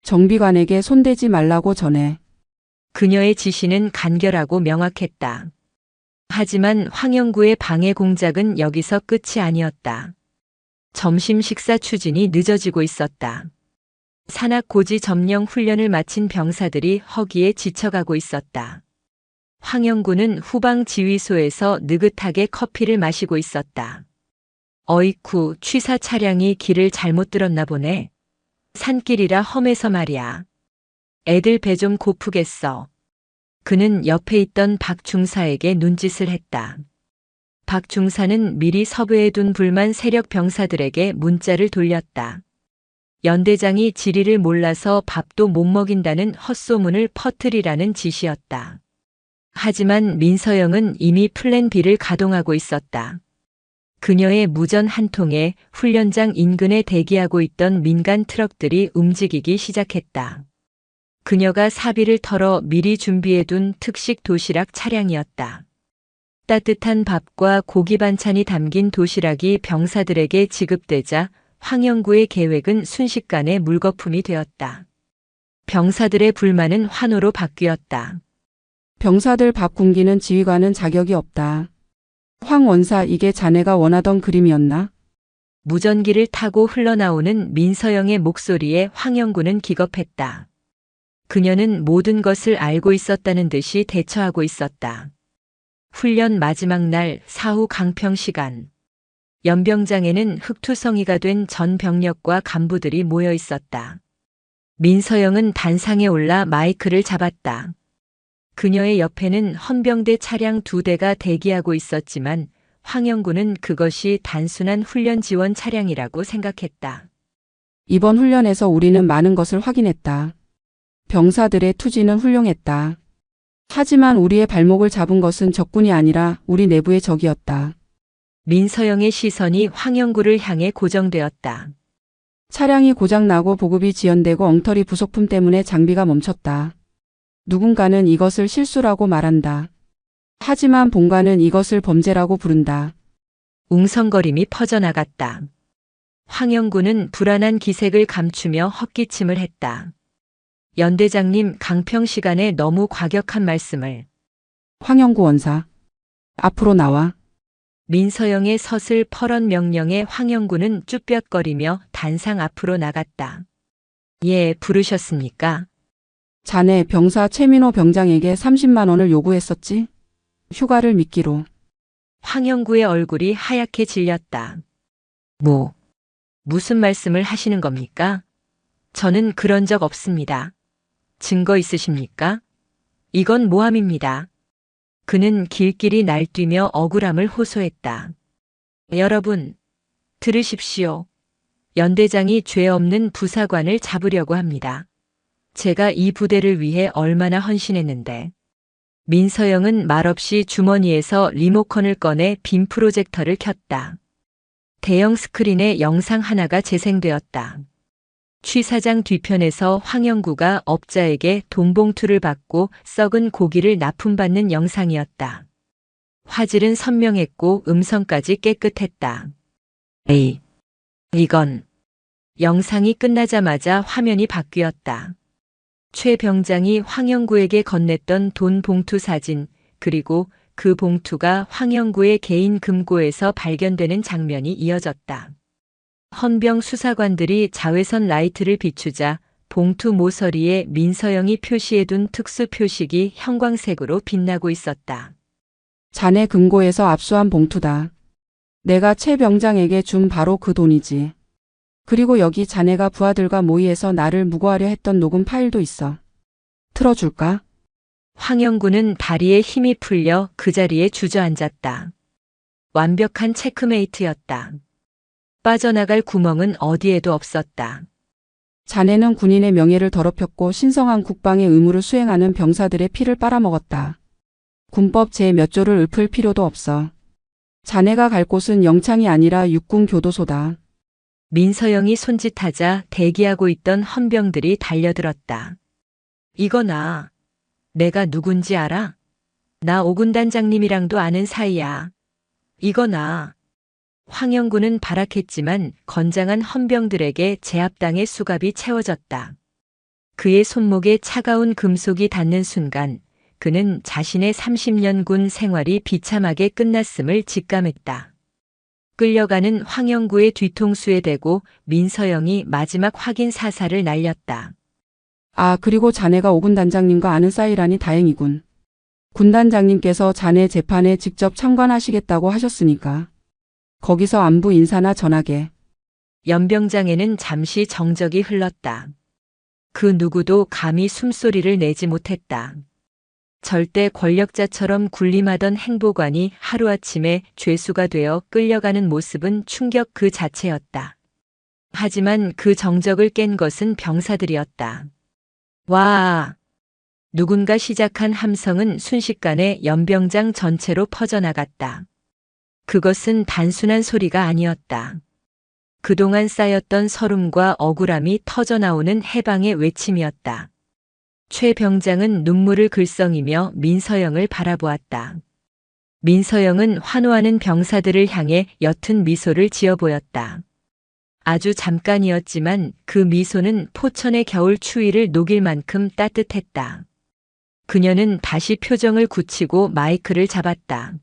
정비관에게 손대지 말라고 전해. 그녀의 지시는 간결하고 명확했다. 하지만 황영구의 방해 공작은 여기서 끝이 아니었다. 점심 식사 추진이 늦어지고 있었다. 산악 고지 점령 훈련을 마친 병사들이 허기에 지쳐가고 있었다. 황영구는 후방 지휘소에서 느긋하게 커피를 마시고 있었다. 어이쿠, 취사 차량이 길을 잘못 들었나 보네. 산길이라 험해서 말이야. 애들 배 좀 고프겠어. 그는 옆에 있던 박 중사에게 눈짓을 했다. 박 중사는 미리 섭외해 둔 불만 세력 병사들에게 문자를 돌렸다. 연대장이 지리를 몰라서 밥도 못 먹인다는 헛소문을 퍼뜨리라는 지시였다. 하지만 민서영은 이미 플랜 B를 가동하고 있었다. 그녀의 무전 한 통에 훈련장 인근에 대기하고 있던 민간 트럭들이 움직이기 시작했다. 그녀가 사비를 털어 미리 준비해둔 특식 도시락 차량이었다. 따뜻한 밥과 고기 반찬이 담긴 도시락이 병사들에게 지급되자 황영구의 계획은 순식간에 물거품이 되었다. 병사들의 불만은 환호로 바뀌었다. 병사들 밥 굶기는 지휘관은 자격이 없다. 황 원사, 이게 자네가 원하던 그림이었나? 무전기를 타고 흘러나오는 민서영의 목소리에 황영구는 기겁했다. 그녀는 모든 것을 알고 있었다는 듯이 대처하고 있었다. 훈련 마지막 날 사후 강평 시간. 연병장에는 흑투성이가 된 전 병력과 간부들이 모여 있었다. 민서영은 단상에 올라 마이크를 잡았다. 그녀의 옆에는 헌병대 차량 2대가 대기하고 있었지만 황영구는 그것이 단순한 훈련 지원 차량이라고 생각했다. 이번 훈련에서 우리는 많은 것을 확인했다. 병사들의 투지는 훌륭했다. 하지만 우리의 발목을 잡은 것은 적군이 아니라 우리 내부의 적이었다. 민서영의 시선이 황영구를 향해 고정되었다. 차량이 고장나고 보급이 지연되고 엉터리 부속품 때문에 장비가 멈췄다. 누군가는 이것을 실수라고 말한다. 하지만 본관은 이것을 범죄라고 부른다. 웅성거림이 퍼져나갔다. 황영구는 불안한 기색을 감추며 헛기침을 했다. 연대장님, 강평 시간에 너무 과격한 말씀을. 황영구 원사, 앞으로 나와. 민서영의 서슬 퍼런 명령에 황영구는 쭈뼛거리며 단상 앞으로 나갔다. 예, 부르셨습니까? 자네 병사 최민호 병장에게 30만 원을 요구했었지? 휴가를 미끼로. 황영구의 얼굴이 하얗게 질렸다. 무슨 말씀을 하시는 겁니까? 저는 그런 적 없습니다. 증거 있으십니까? 이건 모함입니다. 그는 길길이 날뛰며 억울함을 호소했다. 여러분, 들으십시오. 연대장이 죄 없는 부사관을 잡으려고 합니다. 제가 이 부대를 위해 얼마나 헌신했는데. 민서영은 말없이 주머니에서 리모컨을 꺼내 빔 프로젝터를 켰다. 대형 스크린에 영상 하나가 재생되었다. 취사장 뒤편에서 황영구가 업자에게 돈봉투를 받고 썩은 고기를 납품받는 영상이었다. 화질은 선명했고 음성까지 깨끗했다. 에이, 이건. 영상이 끝나자마자 화면이 바뀌었다. 최 병장이 황영구에게 건넸던 돈 봉투 사진, 그리고 그 봉투가 황영구의 개인 금고에서 발견되는 장면이 이어졌다. 헌병 수사관들이 자외선 라이트를 비추자 봉투 모서리에 민서영이 표시해둔 특수 표식이 형광색으로 빛나고 있었다. 자네 금고에서 압수한 봉투다. 내가 최 병장에게 준 바로 그 돈이지. 그리고 여기 자네가 부하들과 모의해서 나를 무고하려 했던 녹음 파일도 있어. 틀어줄까? 황영구는 다리에 힘이 풀려 그 자리에 주저앉았다. 완벽한 체크메이트였다. 빠져나갈 구멍은 어디에도 없었다. 자네는 군인의 명예를 더럽혔고 신성한 국방의 의무를 수행하는 병사들의 피를 빨아먹었다. 군법 제 몇 조를 읊을 필요도 없어. 자네가 갈 곳은 영창이 아니라 육군 교도소다. 민서영이 손짓하자 대기하고 있던 헌병들이 달려들었다. 이거나. 내가 누군지 알아? 나 오군단장님이랑도 아는 사이야. 이거나. 황영구는 발악했지만 건장한 헌병들에게 제압당의 수갑이 채워졌다. 그의 손목에 차가운 금속이 닿는 순간 그는 자신의 30년 군 생활이 비참하게 끝났음을 직감했다. 끌려가는 황영구의 뒤통수에 대고 민서영이 마지막 확인 사살을 날렸다. 아, 그리고 자네가 오군 단장님과 아는 사이라니 다행이군. 군 단장님께서 자네 재판에 직접 참관하시겠다고 하셨으니까. 거기서 안부 인사나 전하게. 연병장에는 잠시 정적이 흘렀다. 그 누구도 감히 숨소리를 내지 못했다. 절대 권력자처럼 군림하던 행보관이 하루아침에 죄수가 되어 끌려가는 모습은 충격 그 자체였다. 하지만 그 정적을 깬 것은 병사들이었다. 와! 누군가 시작한 함성은 순식간에 연병장 전체로 퍼져나갔다. 그것은 단순한 소리가 아니었다. 그동안 쌓였던 서름과 억울함이 터져나오는 해방의 외침이었다. 최 병장은 눈물을 글썽이며 민서영을 바라보았다. 민서영은 환호하는 병사들을 향해 옅은 미소를 지어 보였다. 아주 잠깐이었지만 그 미소는 포천의 겨울 추위를 녹일 만큼 따뜻했다. 그녀는 다시 표정을 굳히고 마이크를 잡았다.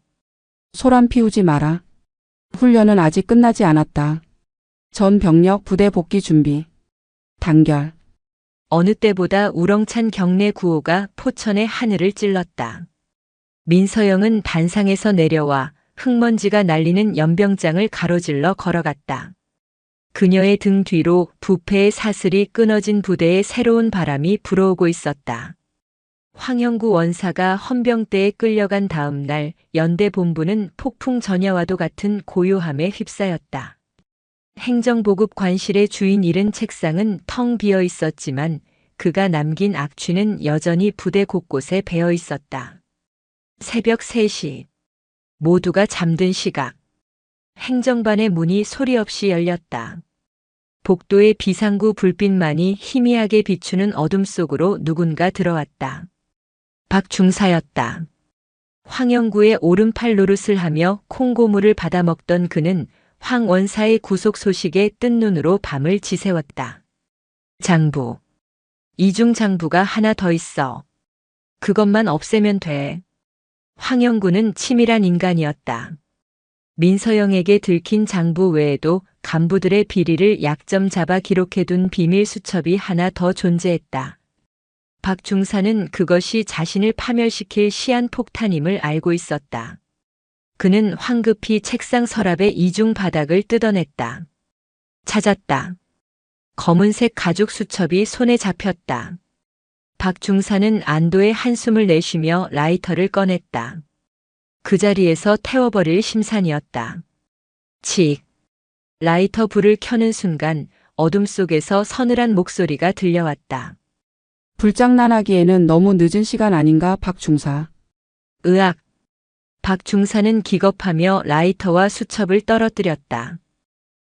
소란 피우지 마라. 훈련은 아직 끝나지 않았다. 전 병력 부대 복귀 준비. 단결. 어느 때보다 우렁찬 경례 구호가 포천의 하늘을 찔렀다. 민서영은 단상에서 내려와 흙먼지가 날리는 연병장을 가로질러 걸어갔다. 그녀의 등 뒤로 부패의 사슬이 끊어진 부대에 새로운 바람이 불어오고 있었다. 황영구 원사가 헌병대에 끌려간 다음 날 연대 본부는 폭풍 전야와도 같은 고요함에 휩싸였다. 행정보급 관실의 주인 잃은 책상은 텅 비어 있었지만 그가 남긴 악취는 여전히 부대 곳곳에 배어 있었다. 새벽 3시. 모두가 잠든 시각. 행정반의 문이 소리 없이 열렸다. 복도의 비상구 불빛만이 희미하게 비추는 어둠 속으로 누군가 들어왔다. 박중사였다. 황영구의 오른팔 노릇을 하며 콩고물을 받아먹던 그는 황 원사의 구속 소식에 뜬 눈으로 밤을 지새웠다. 장부. 이중 장부가 하나 더 있어. 그것만 없애면 돼. 황영구는 치밀한 인간이었다. 민서영에게 들킨 장부 외에도 간부들의 비리를 약점 잡아 기록해둔 비밀 수첩이 하나 더 존재했다. 박중사는 그것이 자신을 파멸시킬 시한폭탄임을 알고 있었다. 그는 황급히 책상 서랍의 이중 바닥을 뜯어냈다. 찾았다. 검은색 가죽 수첩이 손에 잡혔다. 박중사는 안도의 한숨을 내쉬며 라이터를 꺼냈다. 그 자리에서 태워버릴 심산이었다. 칙. 라이터 불을 켜는 순간 어둠 속에서 서늘한 목소리가 들려왔다. 불장난하기에는 너무 늦은 시간 아닌가, 박중사. 으악. 박중사는 기겁하며 라이터와 수첩을 떨어뜨렸다.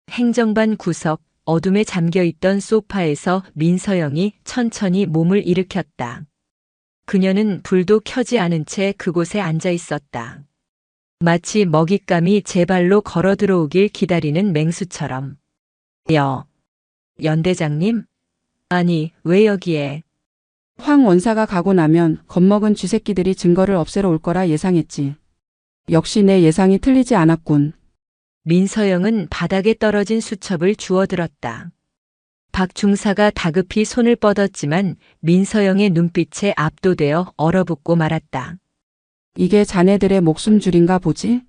행정반 구석, 어둠에 잠겨있던 소파에서 민서영이 천천히 몸을 일으켰다. 그녀는 불도 켜지 않은 채 그곳에 앉아 있었다. 마치 먹잇감이 제 발로 걸어 들어오길 기다리는 맹수처럼. 연대장님? 아니, 왜 여기에? 황 원사가 가고 나면 겁먹은 쥐새끼들이 증거를 없애러 올 거라 예상했지. 역시 내 예상이 틀리지 않았군. 민서영은 바닥에 떨어진 수첩을 주워들었다. 박중사가 다급히 손을 뻗었지만 민서영의 눈빛에 압도되어 얼어붙고 말았다. 이게 자네들의 목숨줄인가 보지?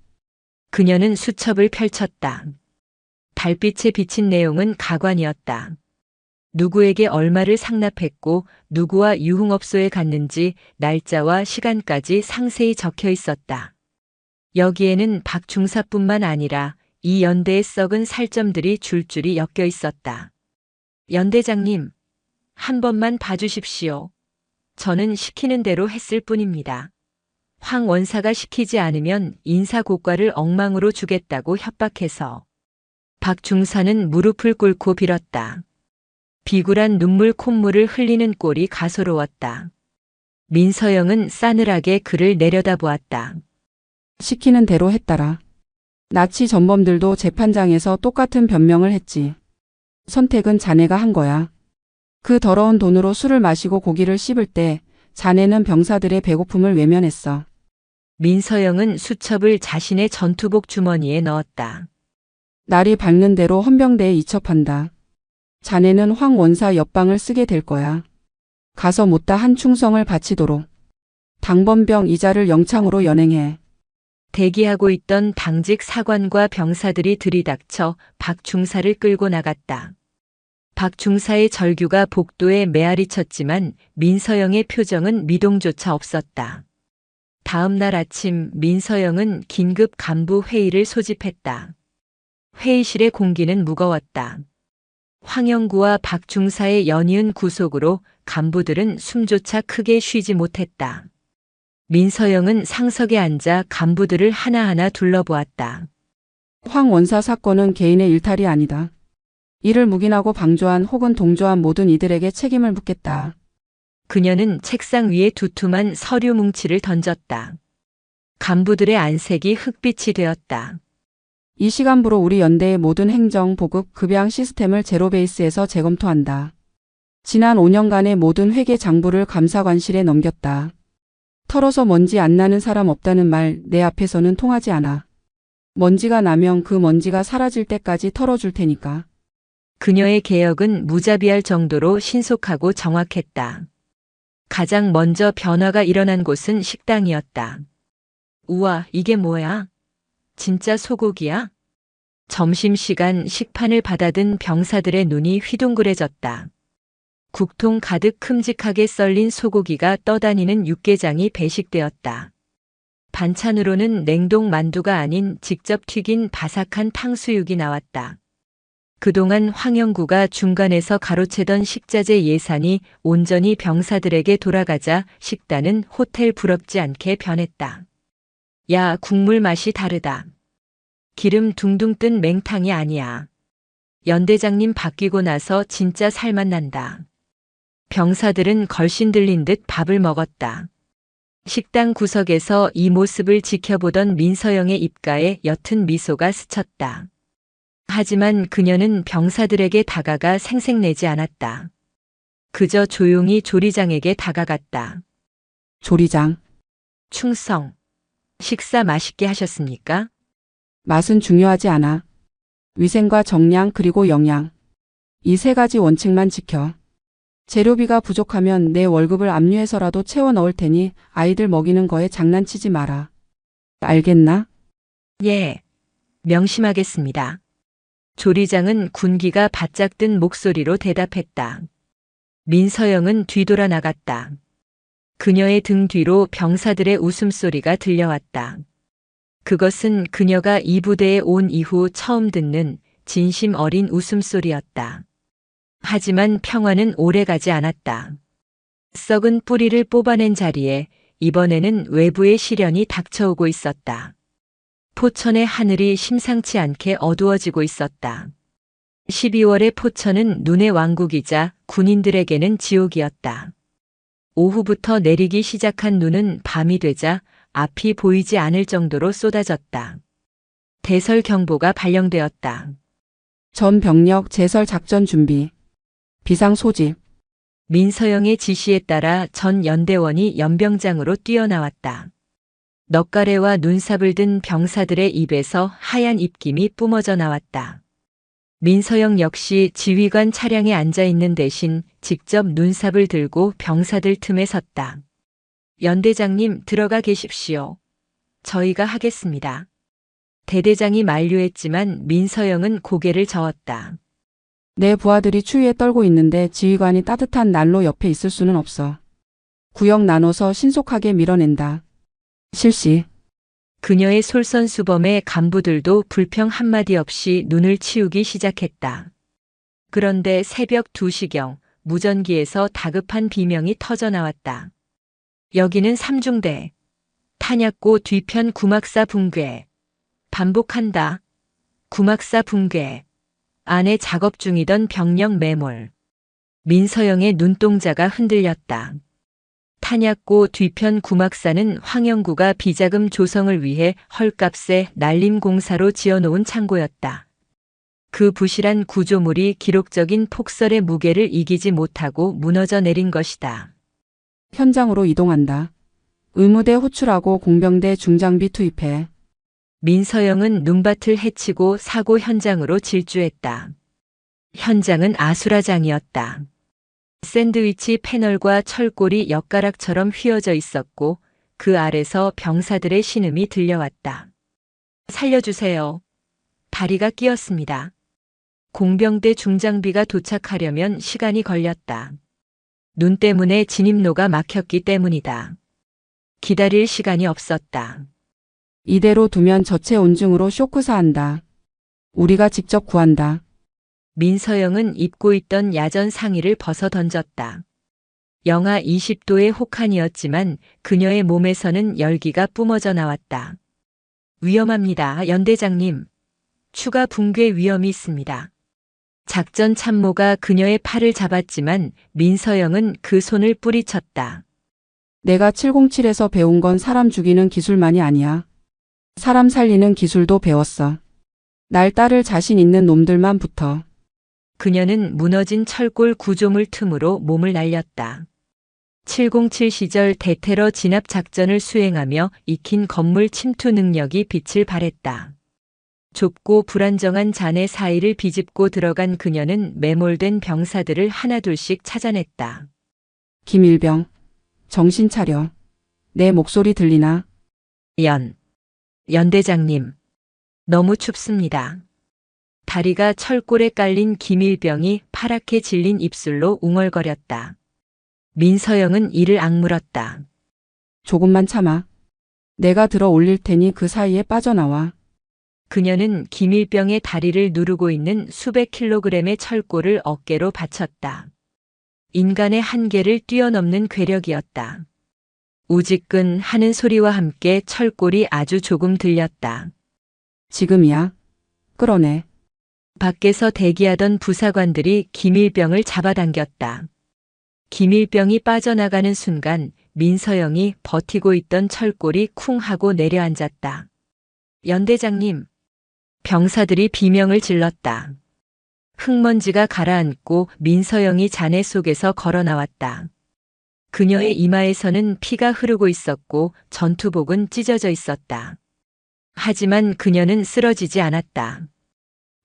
그녀는 수첩을 펼쳤다. 달빛에 비친 내용은 가관이었다. 누구에게 얼마를 상납했고 누구와 유흥업소에 갔는지 날짜와 시간까지 상세히 적혀 있었다. 여기에는 박중사뿐만 아니라 이 연대의 썩은 살점들이 줄줄이 엮여 있었다. 연대장님, 한 번만 봐주십시오. 저는 시키는 대로 했을 뿐입니다. 황 원사가 시키지 않으면 인사고과를 엉망으로 주겠다고 협박해서. 박중사는 무릎을 꿇고 빌었다. 비굴한 눈물 콧물을 흘리는 꼴이 가소로웠다. 민서영은 싸늘하게 그를 내려다보았다. 시키는 대로 했다라. 나치 전범들도 재판장에서 똑같은 변명을 했지. 선택은 자네가 한 거야. 그 더러운 돈으로 술을 마시고 고기를 씹을 때 자네는 병사들의 배고픔을 외면했어. 민서영은 수첩을 자신의 전투복 주머니에 넣었다. 날이 밝는 대로 헌병대에 이첩한다. 자네는 황 원사 옆방을 쓰게 될 거야. 가서 못다 한 충성을 바치도록. 당번병 이자를 영창으로 연행해. 대기하고 있던 당직 사관과 병사들이 들이닥쳐 박 중사를 끌고 나갔다. 박 중사의 절규가 복도에 메아리 쳤지만 민서영의 표정은 미동조차 없었다. 다음 날 아침 민서영은 긴급 간부 회의를 소집했다. 회의실의 공기는 무거웠다. 황영구와 박 중사의 연이은 구속으로 간부들은 숨조차 크게 쉬지 못했다. 민서영은 상석에 앉아 간부들을 하나하나 둘러보았다. 황 원사 사건은 개인의 일탈이 아니다. 이를 묵인하고 방조한 혹은 동조한 모든 이들에게 책임을 묻겠다. 그녀는 책상 위에 두툼한 서류 뭉치를 던졌다. 간부들의 안색이 흑빛이 되었다. 이 시간부로 우리 연대의 모든 행정, 보급, 급여항 시스템을 제로 베이스에서 재검토한다. 지난 5년간의 모든 회계 장부를 감사관실에 넘겼다. 털어서 먼지 안 나는 사람 없다는 말 내 앞에서는 통하지 않아. 먼지가 나면 그 먼지가 사라질 때까지 털어줄 테니까. 그녀의 개혁은 무자비할 정도로 신속하고 정확했다. 가장 먼저 변화가 일어난 곳은 식당이었다. 우와, 이게 뭐야? 진짜 소고기야? 점심시간 식판을 받아든 병사들의 눈이 휘둥그레졌다. 국통 가득 큼직하게 썰린 소고기가 떠다니는 육개장이 배식되었다. 반찬으로는 냉동 만두가 아닌 직접 튀긴 바삭한 탕수육이 나왔다. 그동안 황영구가 중간에서 가로채던 식자재 예산이 온전히 병사들에게 돌아가자 식단은 호텔 부럽지 않게 변했다. 야, 국물 맛이 다르다. 기름 둥둥 뜬 맹탕이 아니야. 연대장님 바뀌고 나서 진짜 살맛 난다. 병사들은 걸신 들린 듯 밥을 먹었다. 식당 구석에서 이 모습을 지켜보던 민서영의 입가에 옅은 미소가 스쳤다. 하지만 그녀는 병사들에게 다가가 생색내지 않았다. 그저 조용히 조리장에게 다가갔다. 조리장. 충성. 식사 맛있게 하셨습니까? 맛은 중요하지 않아. 위생과 정량 그리고 영양. 이 세 가지 원칙만 지켜. 재료비가 부족하면 내 월급을 압류해서라도 채워 넣을 테니 아이들 먹이는 거에 장난치지 마라. 알겠나? 예. 명심하겠습니다. 조리장은 군기가 바짝 든 목소리로 대답했다. 민서영은 뒤돌아 나갔다. 그녀의 등 뒤로 병사들의 웃음소리가 들려왔다. 그것은 그녀가 이 부대에 온 이후 처음 듣는 진심 어린 웃음소리였다. 하지만 평화는 오래가지 않았다. 썩은 뿌리를 뽑아낸 자리에 이번에는 외부의 시련이 닥쳐오고 있었다. 포천의 하늘이 심상치 않게 어두워지고 있었다. 12월의 포천은 눈의 왕국이자 군인들에게는 지옥이었다. 오후부터 내리기 시작한 눈은 밤이 되자 앞이 보이지 않을 정도로 쏟아졌다. 대설 경보가 발령되었다. 전 병력 제설 작전 준비. 비상 소집. 민서영의 지시에 따라 전 연대원이 연병장으로 뛰어나왔다. 넉가래와 눈삽을 든 병사들의 입에서 하얀 입김이 뿜어져 나왔다. 민서영 역시 지휘관 차량에 앉아 있는 대신 직접 눈삽을 들고 병사들 틈에 섰다. 연대장님 들어가 계십시오. 저희가 하겠습니다. 대대장이 만류했지만 민서영은 고개를 저었다. 내 부하들이 추위에 떨고 있는데 지휘관이 따뜻한 난로 옆에 있을 수는 없어. 구역 나눠서 신속하게 밀어낸다. 실시. 그녀의 솔선수범에 간부들도 불평 한마디 없이 눈을 치우기 시작했다. 그런데 새벽 2시경 무전기에서 다급한 비명이 터져 나왔다. 여기는 삼중대. 탄약고 뒤편 구막사 붕괴. 반복한다. 구막사 붕괴. 안에 작업 중이던 병력 매몰. 민서영의 눈동자가 흔들렸다. 탄약고 뒤편 구막사는 황영구가 비자금 조성을 위해 헐값에 날림공사로 지어놓은 창고였다. 그 부실한 구조물이 기록적인 폭설의 무게를 이기지 못하고 무너져 내린 것이다. 현장으로 이동한다. 의무대 호출하고 공병대 중장비 투입해. 민서영은 눈밭을 헤치고 사고 현장으로 질주했다. 현장은 아수라장이었다. 샌드위치 패널과 철골이 엿가락처럼 휘어져 있었고 그 아래서 병사들의 신음이 들려왔다. 살려주세요. 다리가 끼었습니다. 공병대 중장비가 도착하려면 시간이 걸렸다. 눈 때문에 진입로가 막혔기 때문이다. 기다릴 시간이 없었다. 이대로 두면 저체 온증으로 쇼크사한다. 우리가 직접 구한다. 민서영은 입고 있던 야전 상의를 벗어 던졌다. 영하 20도의 혹한이었지만 그녀의 몸에서는 열기가 뿜어져 나왔다. 위험합니다, 연대장님. 추가 붕괴 위험이 있습니다. 작전 참모가 그녀의 팔을 잡았지만 민서영은 그 손을 뿌리쳤다. 내가 707에서 배운 건 사람 죽이는 기술만이 아니야. 사람 살리는 기술도 배웠어. 날 따를 자신 있는 놈들만 붙어. 그녀는 무너진 철골 구조물 틈으로 몸을 날렸다. 707 시절 대테러 진압 작전을 수행하며 익힌 건물 침투 능력이 빛을 발했다. 좁고 불안정한 잔해 사이를 비집고 들어간 그녀는 매몰된 병사들을 하나둘씩 찾아냈다. 김일병, 정신 차려. 내 목소리 들리나? 연대장님. 너무 춥습니다. 다리가 철골에 깔린 김일병이 파랗게 질린 입술로 웅얼거렸다. 민서영은 이를 악물었다. 조금만 참아. 내가 들어 올릴 테니 그 사이에 빠져나와. 그녀는 김일병의 다리를 누르고 있는 수백 킬로그램의 철골을 어깨로 받쳤다. 인간의 한계를 뛰어넘는 괴력이었다. 우지끈 하는 소리와 함께 철골이 아주 조금 들렸다. 지금이야. 끌어내. 밖에서 대기하던 부사관들이 김일병을 잡아당겼다. 김일병이 빠져나가는 순간 민서영이 버티고 있던 철골이 쿵 하고 내려앉았다. 연대장님. 병사들이 비명을 질렀다. 흙먼지가 가라앉고 민서영이 잔해 속에서 걸어 나왔다. 그녀의 이마에서는 피가 흐르고 있었고 전투복은 찢어져 있었다. 하지만 그녀는 쓰러지지 않았다.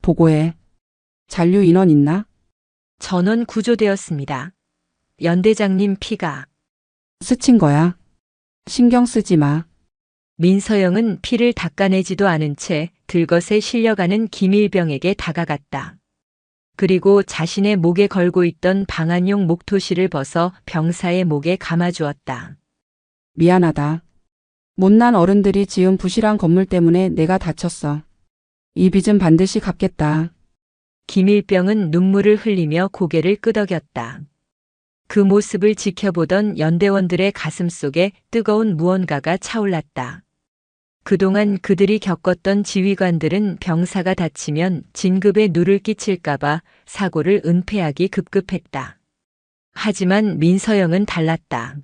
보고해. 잔류 인원 있나? 전원 구조되었습니다. 연대장님 피가. 스친 거야. 신경 쓰지 마. 민서영은 피를 닦아내지도 않은 채 들것에 실려가는 김일병에게 다가갔다. 그리고 자신의 목에 걸고 있던 방한용 목토시를 벗어 병사의 목에 감아주었다. 미안하다. 못난 어른들이 지은 부실한 건물 때문에 내가 다쳤어. 이 빚은 반드시 갚겠다. 김일병은 눈물을 흘리며 고개를 끄덕였다. 그 모습을 지켜보던 연대원들의 가슴 속에 뜨거운 무언가가 차올랐다. 그동안 그들이 겪었던 지휘관들은 병사가 다치면 진급에 누를 끼칠까봐 사고를 은폐하기 급급했다. 하지만 민서영은 달랐다.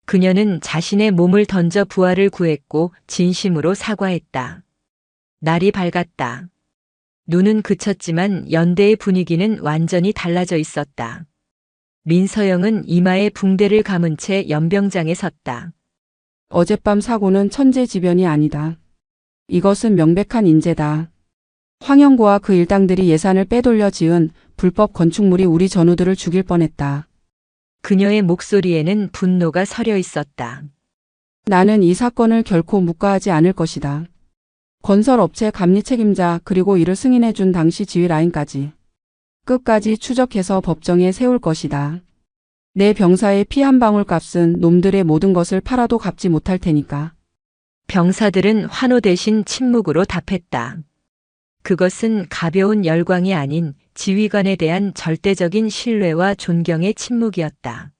그녀는 자신의 몸을 던져 부하를 구했고 진심으로 사과했다. 날이 밝았다. 눈은 그쳤지만 연대의 분위기는 완전히 달라져 있었다. 민서영은 이마에 붕대를 감은 채 연병장에 섰다. 어젯밤 사고는 천재지변이 아니다. 이것은 명백한 인재다. 황영구와 그 일당들이 예산을 빼돌려 지은 불법 건축물이 우리 전우들을 죽일 뻔했다. 그녀의 목소리에는 분노가 서려 있었다. 나는 이 사건을 결코 묵과하지 않을 것이다. 건설업체 감리 책임자 그리고 이를 승인해준 당시 지휘 라인까지 끝까지 추적해서 법정에 세울 것이다. 내 병사의 피 한 방울 값은 놈들의 모든 것을 팔아도 갚지 못할 테니까. 병사들은 환호 대신 침묵으로 답했다. 그것은 가벼운 열광이 아닌 지휘관에 대한 절대적인 신뢰와 존경의 침묵이었다.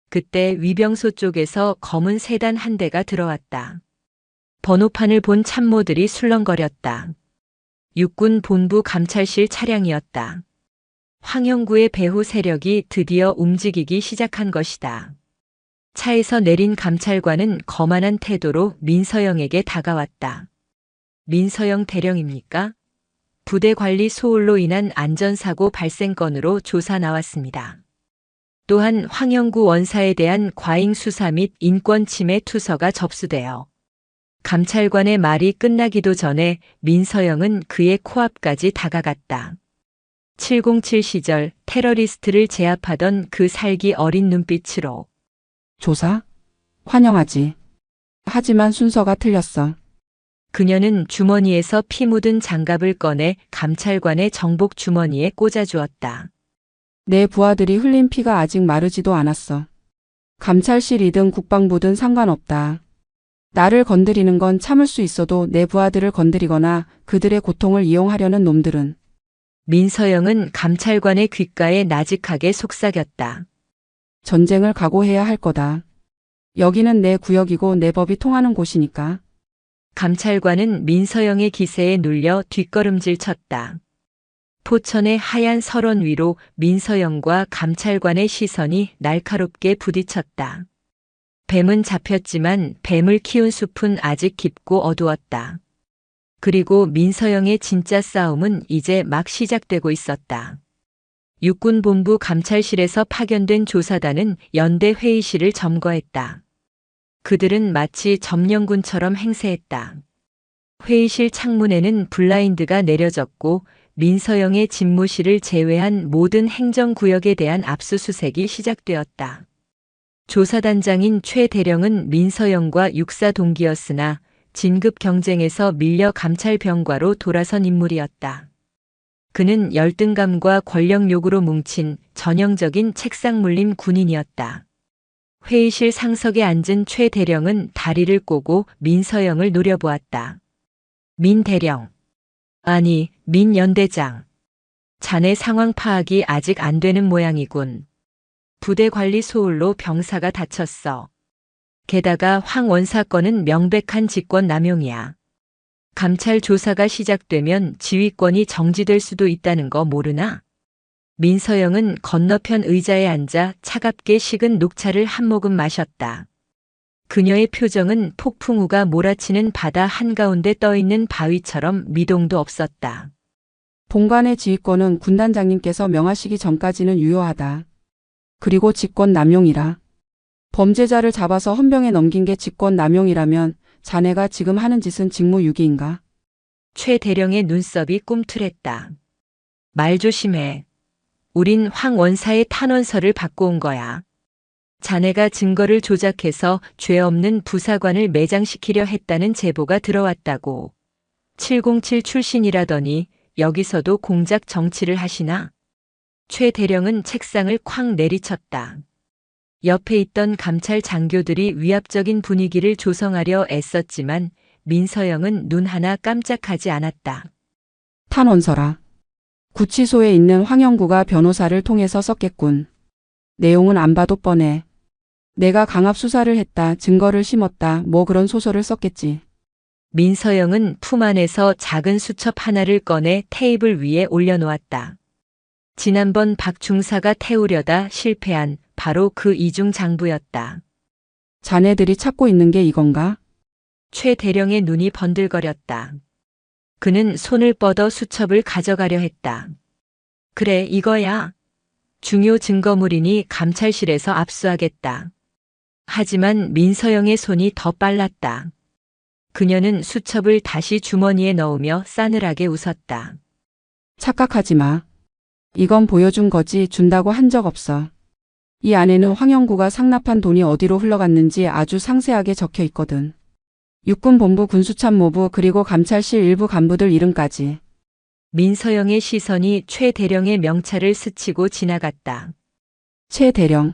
그때 위병소 쪽에서 검은 세단 한 대가 들어왔다. 번호판을 본 참모들이 술렁거렸다. 육군 본부 감찰실 차량이었다. 황영구의 배후 세력이 드디어 움직이기 시작한 것이다. 차에서 내린 감찰관은 거만한 태도로 민서영에게 다가왔다. 민서영 대령입니까? 부대 관리 소홀로 인한 안전사고 발생 건으로 조사 나왔습니다. 또한 황영구 원사에 대한 과잉 수사 및 인권 침해 투서가 접수되어 감찰관의 말이 끝나기도 전에 민서영은 그의 코앞까지 다가갔다. 707 시절 테러리스트를 제압하던 그 살기 어린 눈빛으로 조사? 환영하지. 하지만 순서가 틀렸어. 그녀는 주머니에서 피 묻은 장갑을 꺼내 감찰관의 정복 주머니에 꽂아주었다. 내 부하들이 흘린 피가 아직 마르지도 않았어. 감찰실이든 국방부든 상관없다. 나를 건드리는 건 참을 수 있어도 내 부하들을 건드리거나 그들의 고통을 이용하려는 놈들은. 민서영은 감찰관의 귓가에 나직하게 속삭였다. 전쟁을 각오해야 할 거다. 여기는 내 구역이고 내 법이 통하는 곳이니까. 감찰관은 민서영의 기세에 눌려 뒷걸음질 쳤다. 포천의 하얀 설원 위로 민서영과 감찰관의 시선이 날카롭게 부딪혔다. 뱀은 잡혔지만 뱀을 키운 숲은 아직 깊고 어두웠다. 그리고 민서영의 진짜 싸움은 이제 막 시작되고 있었다. 육군본부 감찰실에서 파견된 조사단은 연대 회의실을 점거했다. 그들은 마치 점령군처럼 행세했다. 회의실 창문에는 블라인드가 내려졌고 민서영의 집무실을 제외한 모든 행정구역에 대한 압수수색이 시작되었다. 조사단장인 최 대령은 민서영과 육사 동기였으나 진급 경쟁에서 밀려 감찰병과로 돌아선 인물이었다. 그는 열등감과 권력 욕으로 뭉친 전형적인 책상 물림 군인이었다. 회의실 상석에 앉은 최 대령은 다리를 꼬고 민서영을 노려보았다. 민 대령. 아니, 민 연대장. 자네 상황 파악이 아직 안 되는 모양이군. 부대 관리 소홀로 병사가 다쳤어. 게다가 황 원사 건은 명백한 직권 남용이야. 감찰 조사가 시작되면 지휘권이 정지될 수도 있다는 거 모르나? 민서영은 건너편 의자에 앉아 차갑게 식은 녹차를 한 모금 마셨다. 그녀의 표정은 폭풍우가 몰아치는 바다 한가운데 떠있는 바위처럼 미동도 없었다. 본관의 지휘권은 군단장님께서 명하시기 전까지는 유효하다. 그리고 직권 남용이라. 범죄자를 잡아서 헌병에 넘긴 게 직권 남용이라면 자네가 지금 하는 짓은 직무유기인가? 최 대령의 눈썹이 꿈틀했다. 말 조심해. 우린 황 원사의 탄원서를 받고 온 거야. 자네가 증거를 조작해서 죄 없는 부사관을 매장시키려 했다는 제보가 들어왔다고. 707 출신이라더니 여기서도 공작 정치를 하시나? 최 대령은 책상을 쾅 내리쳤다. 옆에 있던 감찰 장교들이 위압적인 분위기를 조성하려 애썼지만 민서영은 눈 하나 깜짝하지 않았다. 탄원서라. 구치소에 있는 황영구가 변호사를 통해서 썼겠군. 내용은 안 봐도 뻔해. 내가 강압 수사를 했다, 증거를 심었다, 뭐 그런 소설을 썼겠지. 민서영은 품 안에서 작은 수첩 하나를 꺼내 테이블 위에 올려놓았다. 지난번 박 중사가 태우려다 실패한 바로 그 이중 장부였다. 자네들이 찾고 있는 게 이건가? 최 대령의 눈이 번들거렸다. 그는 손을 뻗어 수첩을 가져가려 했다. 그래, 이거야. 중요 증거물이니 감찰실에서 압수하겠다. 하지만 민서영의 손이 더 빨랐다. 그녀는 수첩을 다시 주머니에 넣으며 싸늘하게 웃었다. 착각하지 마. 이건 보여준 거지 준다고 한 적 없어. 이 안에는 황영구가 상납한 돈이 어디로 흘러갔는지 아주 상세하게 적혀 있거든. 육군본부 군수참모부 그리고 감찰실 일부 간부들 이름까지. 민서영의 시선이 최 대령의 명찰을 스치고 지나갔다. 최 대령.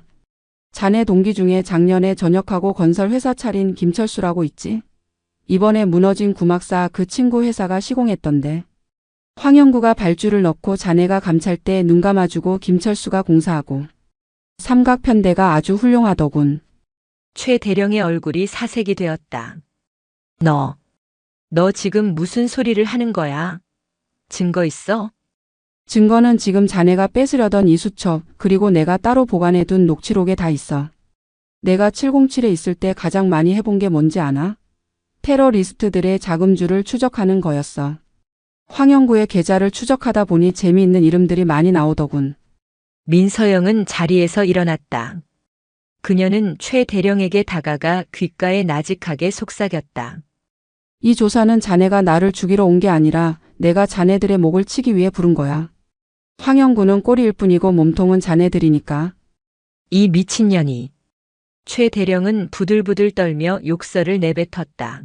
자네 동기 중에 작년에 전역하고 건설 회사 차린 김철수라고 있지? 이번에 무너진 구막사 그 친구 회사가 시공했던데. 황영구가 발주를 넣고 자네가 감찰 때 눈 감아주고 김철수가 공사하고. 삼각편대가 아주 훌륭하더군. 최 대령의 얼굴이 사색이 되었다. 너 지금 무슨 소리를 하는 거야? 증거 있어? 증거는 지금 자네가 뺏으려던 이 수첩 그리고 내가 따로 보관해둔 녹취록에 다 있어. 내가 707에 있을 때 가장 많이 해본 게 뭔지 아나? 테러리스트들의 자금줄을 추적하는 거였어. 황영구의 계좌를 추적하다 보니 재미있는 이름들이 많이 나오더군. 민서영은 자리에서 일어났다. 그녀는 최 대령에게 다가가 귓가에 나직하게 속삭였다. 이 조사는 자네가 나를 죽이러 온 게 아니라 내가 자네들의 목을 치기 위해 부른 거야. 황영구는 꼬리일 뿐이고 몸통은 자네들이니까. 이 미친년이. 최 대령은 부들부들 떨며 욕설을 내뱉었다.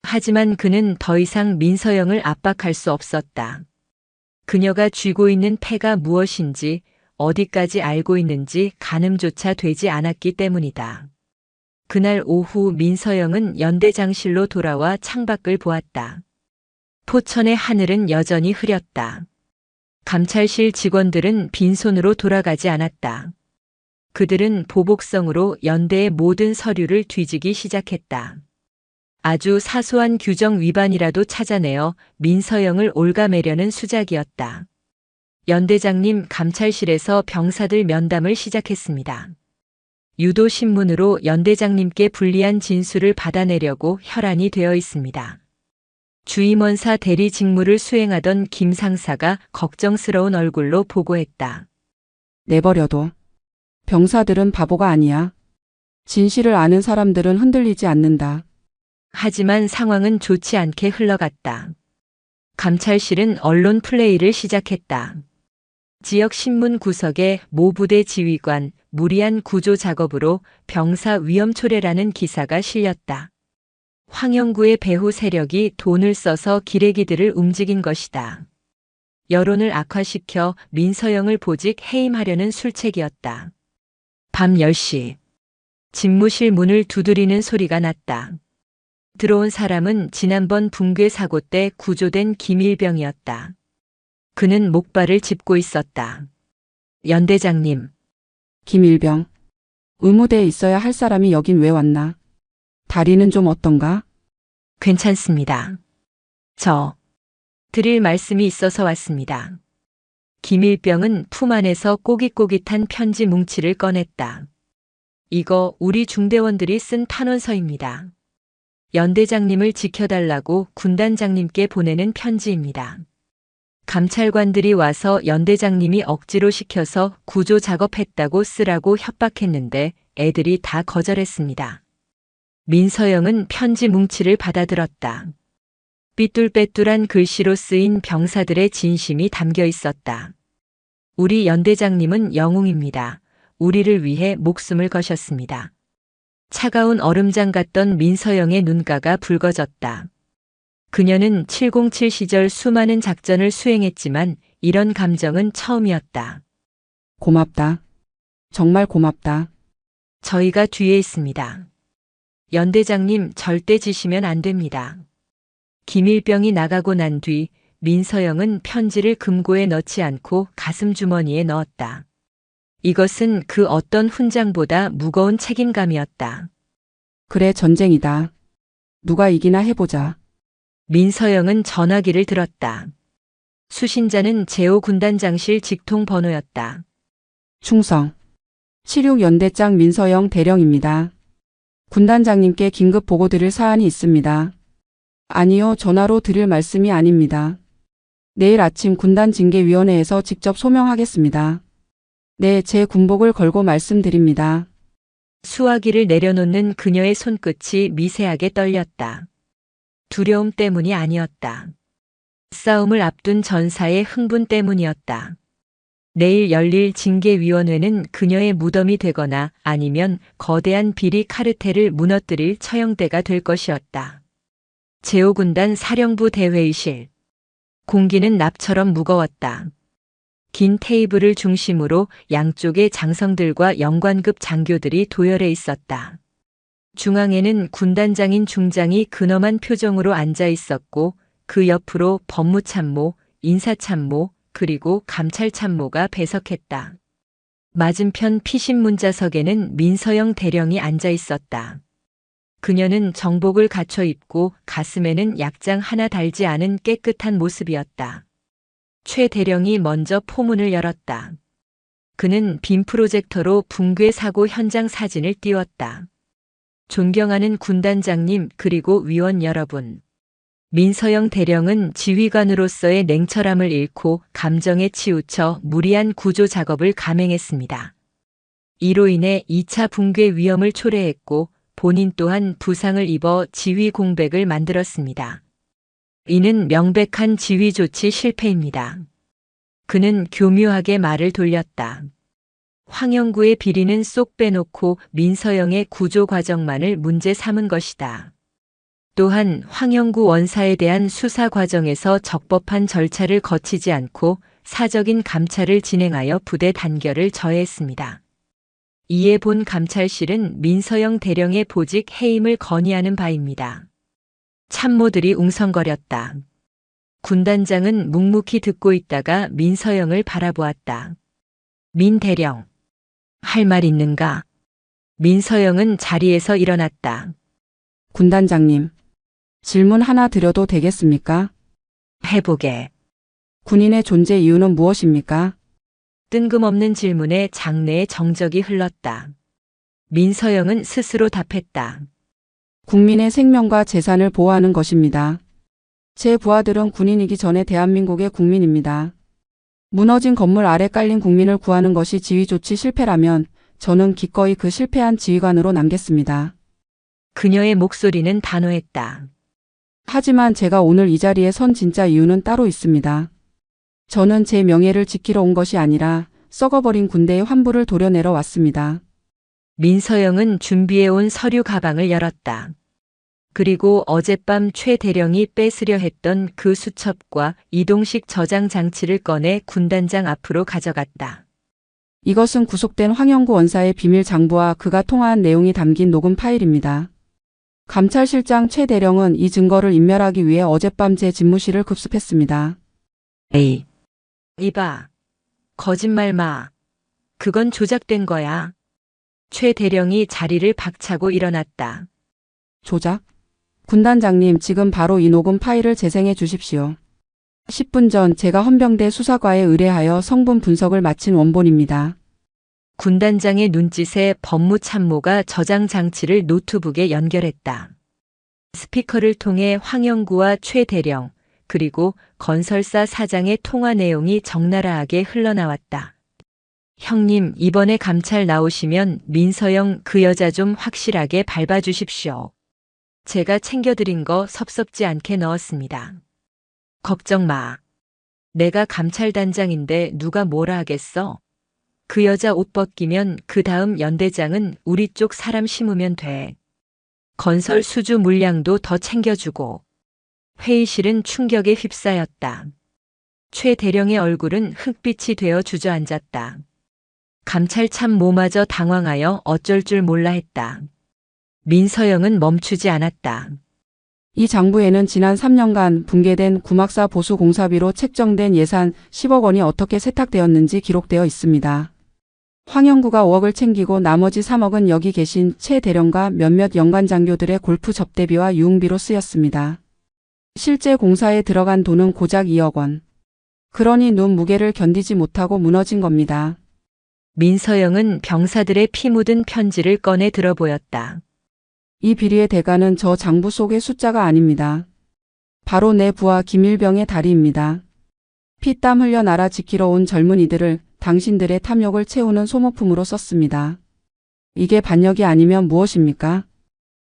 하지만 그는 더 이상 민서영을 압박할 수 없었다. 그녀가 쥐고 있는 패가 무엇인지 어디까지 알고 있는지 가늠조차 되지 않았기 때문이다. 그날 오후 민서영은 연대장실로 돌아와 창밖을 보았다. 포천의 하늘은 여전히 흐렸다. 감찰실 직원들은 빈손으로 돌아가지 않았다. 그들은 보복성으로 연대의 모든 서류를 뒤지기 시작했다. 아주 사소한 규정 위반이라도 찾아내어 민서영을 옭아매려는 수작이었다. 연대장님 감찰실에서 병사들 면담을 시작했습니다. 유도신문으로 연대장님께 불리한 진술을 받아내려고 혈안이 되어 있습니다. 주임원사 대리 직무를 수행하던 김 상사가 걱정스러운 얼굴로 보고했다. 내버려둬. 병사들은 바보가 아니야. 진실을 아는 사람들은 흔들리지 않는다. 하지만 상황은 좋지 않게 흘러갔다. 감찰실은 언론 플레이를 시작했다. 지역 신문 구석에 모 부대 지휘관 무리한 구조 작업으로 병사 위험 초래라는 기사가 실렸다. 황영구의 배후 세력이 돈을 써서 기레기들을 움직인 것이다. 여론을 악화시켜 민서영을 보직 해임하려는 술책이었다. 밤 10시. 집무실 문을 두드리는 소리가 났다. 들어온 사람은 지난번 붕괴 사고 때 구조된 김일병이었다. 그는 목발을 짚고 있었다. 연대장님. 김일병. 의무대에 있어야 할 사람이 여긴 왜 왔나? 다리는 좀 어떤가? 괜찮습니다. 드릴 말씀이 있어서 왔습니다. 김일병은 품 안에서 꼬깃꼬깃한 편지 뭉치를 꺼냈다. 이거 우리 중대원들이 쓴 탄원서입니다. 연대장님을 지켜달라고 군단장님께 보내는 편지입니다. 감찰관들이 와서 연대장님이 억지로 시켜서 구조 작업했다고 쓰라고 협박했는데 애들이 다 거절했습니다. 민서영은 편지 뭉치를 받아들었다. 삐뚤빼뚤한 글씨로 쓰인 병사들의 진심이 담겨 있었다. 우리 연대장님은 영웅입니다. 우리를 위해 목숨을 거셨습니다. 차가운 얼음장 같던 민서영의 눈가가 붉어졌다. 그녀는 707 시절 수많은 작전을 수행했지만 이런 감정은 처음이었다. 고맙다. 정말 고맙다. 저희가 뒤에 있습니다. 연대장님 절대 지시면 안 됩니다. 김일병이 나가고 난 뒤 민서영은 편지를 금고에 넣지 않고 가슴 주머니에 넣었다. 이것은 그 어떤 훈장보다 무거운 책임감이었다. 그래, 전쟁이다. 누가 이기나 해보자. 민서영은 전화기를 들었다. 수신자는 제5군단장실 직통 번호였다. 충성. 76연대장 민서영 대령입니다. 군단장님께 긴급 보고 드릴 사안이 있습니다. 아니요, 전화로 드릴 말씀이 아닙니다. 내일 아침 군단징계위원회에서 직접 소명하겠습니다. 네, 제 군복을 걸고 말씀드립니다. 수화기를 내려놓는 그녀의 손끝이 미세하게 떨렸다. 두려움 때문이 아니었다. 싸움을 앞둔 전사의 흥분 때문이었다. 내일 열릴 징계위원회는 그녀의 무덤이 되거나 아니면 거대한 비리 카르텔을 무너뜨릴 처형대가 될 것이었다. 제5군단 사령부 대회의실. 공기는 납처럼 무거웠다. 긴 테이블을 중심으로 양쪽에 장성들과 영관급 장교들이 도열해 있었다. 중앙에는 군단장인 중장이 근엄한 표정으로 앉아 있었고 그 옆으로 법무참모, 인사참모, 그리고 감찰참모가 배석했다. 맞은편 피신문자석에는 민서영 대령이 앉아 있었다. 그녀는 정복을 갖춰 입고 가슴에는 약장 하나 달지 않은 깨끗한 모습이었다. 최 대령이 먼저 포문을 열었다. 그는 빔 프로젝터로 붕괴 사고 현장 사진을 띄웠다. 존경하는 군단장님 그리고 위원 여러분. 민서영 대령은 지휘관으로서의 냉철함을 잃고 감정에 치우쳐 무리한 구조 작업을 감행했습니다. 이로 인해 2차 붕괴 위험을 초래했고 본인 또한 부상을 입어 지휘 공백을 만들었습니다. 이는 명백한 지휘 조치 실패입니다. 그는 교묘하게 말을 돌렸다. 황영구의 비리는 쏙 빼놓고 민서영의 구조 과정만을 문제 삼은 것이다. 또한 황영구 원사에 대한 수사 과정에서 적법한 절차를 거치지 않고 사적인 감찰을 진행하여 부대 단결을 저해했습니다. 이에 본 감찰실은 민서영 대령의 보직 해임을 건의하는 바입니다. 참모들이 웅성거렸다. 군단장은 묵묵히 듣고 있다가 민서영을 바라보았다. 민 대령, 할 말 있는가? 민서영은 자리에서 일어났다. 군단장님, 질문 하나 드려도 되겠습니까? 해보게. 군인의 존재 이유는 무엇입니까? 뜬금없는 질문에 장내의 정적이 흘렀다. 민서영은 스스로 답했다. 국민의 생명과 재산을 보호하는 것입니다. 제 부하들은 군인이기 전에 대한민국의 국민입니다. 무너진 건물 아래 깔린 국민을 구하는 것이 지휘 조치 실패라면 저는 기꺼이 그 실패한 지휘관으로 남겠습니다. 그녀의 목소리는 단호했다. 하지만 제가 오늘 이 자리에 선 진짜 이유는 따로 있습니다. 저는 제 명예를 지키러 온 것이 아니라 썩어버린 군대의 환부를 도려내러 왔습니다. 민서영은 준비해온 서류 가방을 열었다. 그리고 어젯밤 최 대령이 뺏으려 했던 그 수첩과 이동식 저장 장치를 꺼내 군단장 앞으로 가져갔다. 이것은 구속된 황영구 원사의 비밀 장부와 그가 통화한 내용이 담긴 녹음 파일입니다. 감찰실장 최 대령은 이 증거를 인멸하기 위해 어젯밤 제 집무실을 급습했습니다. 에이, 이봐. 거짓말 마. 그건 조작된 거야. 최 대령이 자리를 박차고 일어났다. 조작? 군단장님, 지금 바로 이 녹음 파일을 재생해 주십시오. 10분 전 제가 헌병대 수사과에 의뢰하여 성분 분석을 마친 원본입니다. 군단장의 눈짓에 법무참모가 저장 장치를 노트북에 연결했다. 스피커를 통해 황영구와 최 대령, 그리고 건설사 사장의 통화 내용이 적나라하게 흘러나왔다. 형님, 이번에 감찰 나오시면 민서영 그 여자 좀 확실하게 밟아주십시오. 제가 챙겨드린 거 섭섭지 않게 넣었습니다. 걱정 마. 내가 감찰단장인데 누가 뭐라 하겠어? 그 여자 옷 벗기면 그 다음 연대장은 우리 쪽 사람 심으면 돼. 건설 수주 물량도 더 챙겨주고. 회의실은 충격에 휩싸였다. 최 대령의 얼굴은 흑빛이 되어 주저앉았다. 감찰참모마저 당황하여 어쩔 줄 몰라 했다. 민서영은 멈추지 않았다. 이 장부에는 지난 3년간 붕괴된 구막사 보수 공사비로 책정된 예산 10억 원이 어떻게 세탁되었는지 기록되어 있습니다. 황영구가 5억을 챙기고 나머지 3억은 여기 계신 최 대령과 몇몇 연관 장교들의 골프 접대비와 유흥비로 쓰였습니다. 실제 공사에 들어간 돈은 고작 2억 원. 그러니 눈 무게를 견디지 못하고 무너진 겁니다. 민서영은 병사들의 피 묻은 편지를 꺼내 들어보였다. 이 비리의 대가는 저 장부 속의 숫자가 아닙니다. 바로 내 부하 김일병의 다리입니다. 피땀 흘려 나라 지키러 온 젊은이들을 당신들의 탐욕을 채우는 소모품으로 썼습니다. 이게 반역이 아니면 무엇입니까?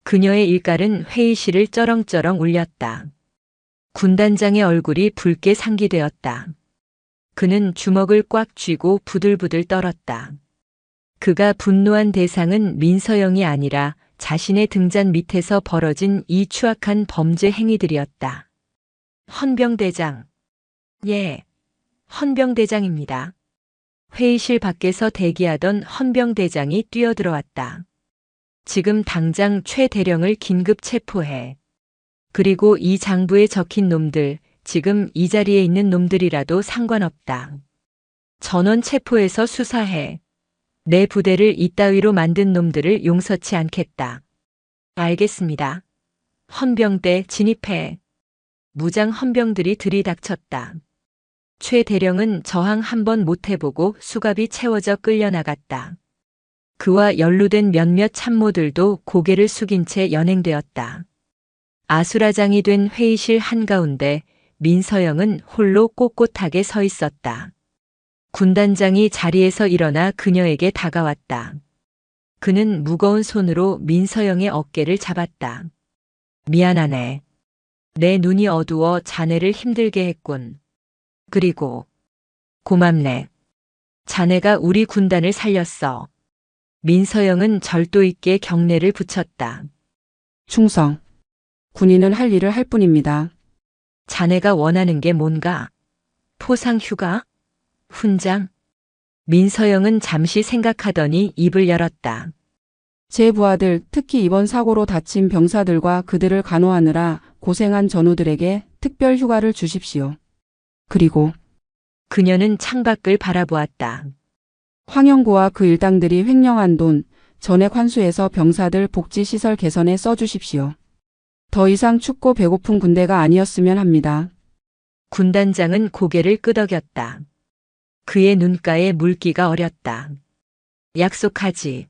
그녀의 일갈은 회의실을 쩌렁쩌렁 울렸다. 군단장의 얼굴이 붉게 상기되었다. 그는 주먹을 꽉 쥐고 부들부들 떨었다. 그가 분노한 대상은 민서영이 아니라 자신의 등잔 밑에서 벌어진 이 추악한 범죄 행위들이었다. 헌병대장. 예, 헌병대장입니다. 회의실 밖에서 대기하던 헌병대장이 뛰어들어왔다. 지금 당장 최 대령을 긴급 체포해. 그리고 이 장부에 적힌 놈들, 지금 이 자리에 있는 놈들이라도 상관없다. 전원 체포해서 수사해. 내 부대를 이따위로 만든 놈들을 용서치 않겠다. 알겠습니다. 헌병대 진입해. 무장 헌병들이 들이닥쳤다. 최 대령은 저항 한번 못 해보고 수갑이 채워져 끌려나갔다. 그와 연루된 몇몇 참모들도 고개를 숙인 채 연행되었다. 아수라장이 된 회의실 한가운데 민서영은 홀로 꼿꼿하게 서 있었다. 군단장이 자리에서 일어나 그녀에게 다가왔다. 그는 무거운 손으로 민서영의 어깨를 잡았다. 미안하네. 내 눈이 어두워 자네를 힘들게 했군. 그리고 고맙네. 자네가 우리 군단을 살렸어. 민서영은 절도 있게 경례를 붙였다. 충성. 군인은 할 일을 할 뿐입니다. 자네가 원하는 게 뭔가? 포상 휴가? 훈장? 민서영은 잠시 생각하더니 입을 열었다. 제 부하들, 특히 이번 사고로 다친 병사들과 그들을 간호하느라 고생한 전우들에게 특별 휴가를 주십시오. 그리고 그녀는 창밖을 바라보았다. 황영구와 그 일당들이 횡령한 돈 전액 환수해서 병사들 복지시설 개선에 써주십시오. 더 이상 춥고 배고픈 군대가 아니었으면 합니다. 군단장은 고개를 끄덕였다. 그의 눈가에 물기가 어렸다. 약속하지.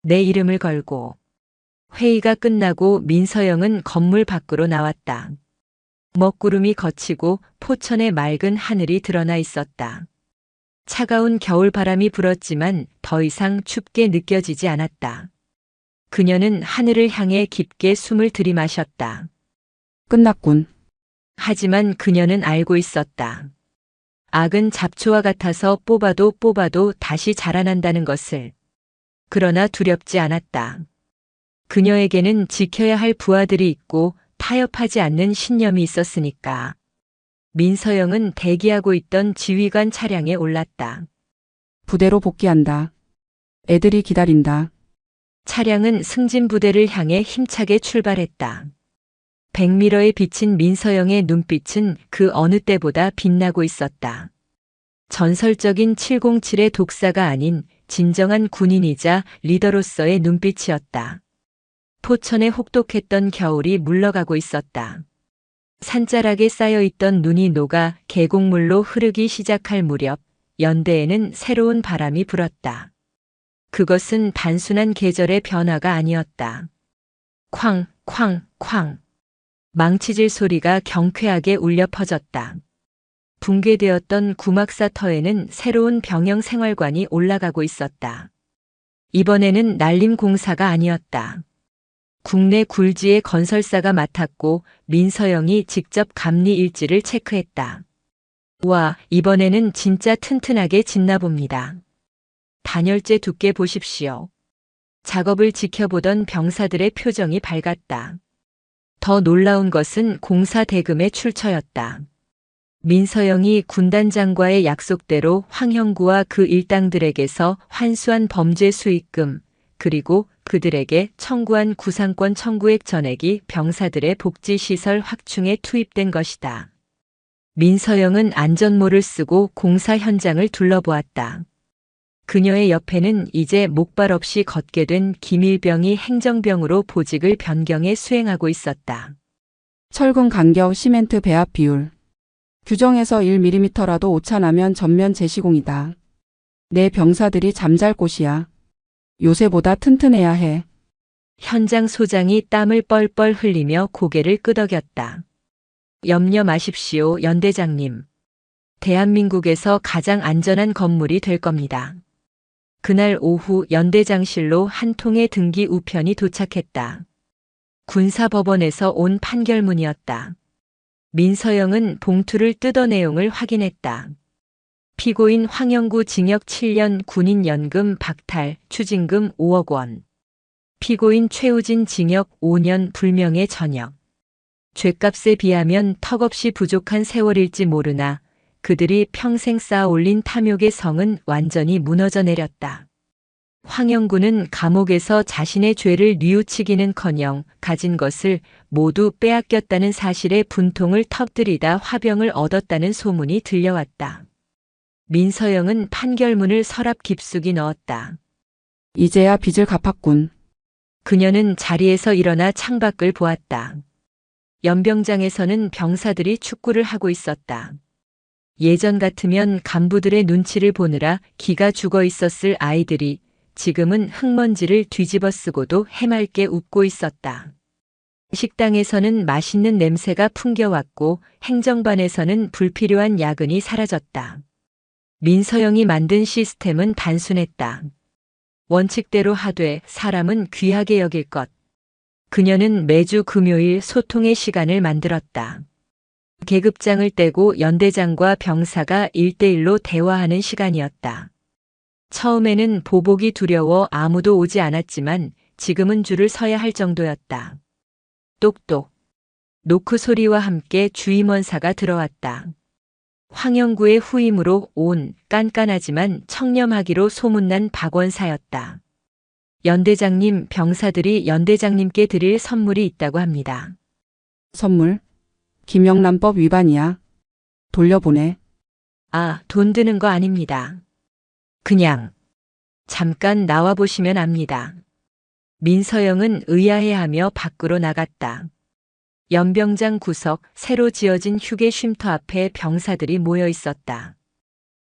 내 이름을 걸고. 회의가 끝나고 민서영은 건물 밖으로 나왔다. 먹구름이 걷히고 포천의 맑은 하늘이 드러나 있었다. 차가운 겨울바람이 불었지만 더 이상 춥게 느껴지지 않았다. 그녀는 하늘을 향해 깊게 숨을 들이마셨다. 끝났군. 하지만 그녀는 알고 있었다. 악은 잡초와 같아서 뽑아도 다시 자라난다는 것을. 그러나 두렵지 않았다. 그녀에게는 지켜야 할 부하들이 있고 타협하지 않는 신념이 있었으니까. 민서영은 대기하고 있던 지휘관 차량에 올랐다. 부대로 복귀한다. 애들이 기다린다. 차량은 승진 부대를 향해 힘차게 출발했다. 백미러에 비친 민서영의 눈빛은 그 어느 때보다 빛나고 있었다. 전설적인 707의 독사가 아닌 진정한 군인이자 리더로서의 눈빛이었다. 포천에 혹독했던 겨울이 물러가고 있었다. 산자락에 쌓여있던 눈이 녹아 계곡물로 흐르기 시작할 무렵 연대에는 새로운 바람이 불었다. 그것은 단순한 계절의 변화가 아니었다. 쾅, 쾅, 쾅. 망치질 소리가 경쾌하게 울려 퍼졌다. 붕괴되었던 구막사터에는 새로운 병영 생활관이 올라가고 있었다. 이번에는 날림 공사가 아니었다. 국내 굴지의 건설사가 맡았고 민서영이 직접 감리 일지를 체크했다. 와, 이번에는 진짜 튼튼하게 짓나 봅니다. 단열재 두께 보십시오. 작업을 지켜보던 병사들의 표정이 밝았다. 더 놀라운 것은 공사 대금의 출처였다. 민서영이 군단장과의 약속대로 황형구와 그 일당들에게서 환수한 범죄 수익금, 그리고 그들에게 청구한 구상권 청구액 전액이 병사들의 복지시설 확충에 투입된 것이다. 민서영은 안전모를 쓰고 공사 현장을 둘러보았다. 그녀의 옆에는 이제 목발 없이 걷게 된 김일병이 행정병으로 보직을 변경해 수행하고 있었다. 철근 간격 시멘트 배합 비율. 규정에서 1mm라도 오차나면 전면 재시공이다. 내 병사들이 잠잘 곳이야. 요새보다 튼튼해야 해. 현장 소장이 땀을 뻘뻘 흘리며 고개를 끄덕였다. 염려 마십시오, 연대장님. 대한민국에서 가장 안전한 건물이 될 겁니다. 그날 오후 연대장실로 한 통의 등기 우편이 도착했다. 군사법원에서 온 판결문이었다. 민서영은 봉투를 뜯어 내용을 확인했다. 피고인 황영구 징역 7년 군인연금 박탈 추징금 5억 원. 피고인 최우진 징역 5년 불명예 전역. 죗값에 비하면 턱없이 부족한 세월일지 모르나 그들이 평생 쌓아 올린 탐욕의 성은 완전히 무너져 내렸다. 황영구는 감옥에서 자신의 죄를 뉘우치기는커녕 가진 것을 모두 빼앗겼다는 사실에 분통을 터뜨리다 화병을 얻었다는 소문이 들려왔다. 민서영은 판결문을 서랍 깊숙이 넣었다. 이제야 빚을 갚았군. 그녀는 자리에서 일어나 창밖을 보았다. 연병장에서는 병사들이 축구를 하고 있었다. 예전 같으면 간부들의 눈치를 보느라 기가 죽어 있었을 아이들이 지금은 흙먼지를 뒤집어 쓰고도 해맑게 웃고 있었다. 식당에서는 맛있는 냄새가 풍겨왔고 행정반에서는 불필요한 야근이 사라졌다. 민서영이 만든 시스템은 단순했다. 원칙대로 하되 사람은 귀하게 여길 것. 그녀는 매주 금요일 소통의 시간을 만들었다. 계급장을 떼고 연대장과 병사가 1대1로 대화하는 시간이었다. 처음에는 보복이 두려워 아무도 오지 않았지만 지금은 줄을 서야 할 정도였다. 똑똑. 노크 소리와 함께 주임원사가 들어왔다. 황영구의 후임으로 온 깐깐하지만 청렴하기로 소문난 박원사였다. 연대장님, 병사들이 연대장님께 드릴 선물이 있다고 합니다. 선물? 김영란법 위반이야. 돌려보내. 아, 돈 드는 거 아닙니다. 그냥 잠깐 나와 보시면 압니다. 민서영은 의아해하며 밖으로 나갔다. 연병장 구석 새로 지어진 휴게 쉼터 앞에 병사들이 모여 있었다.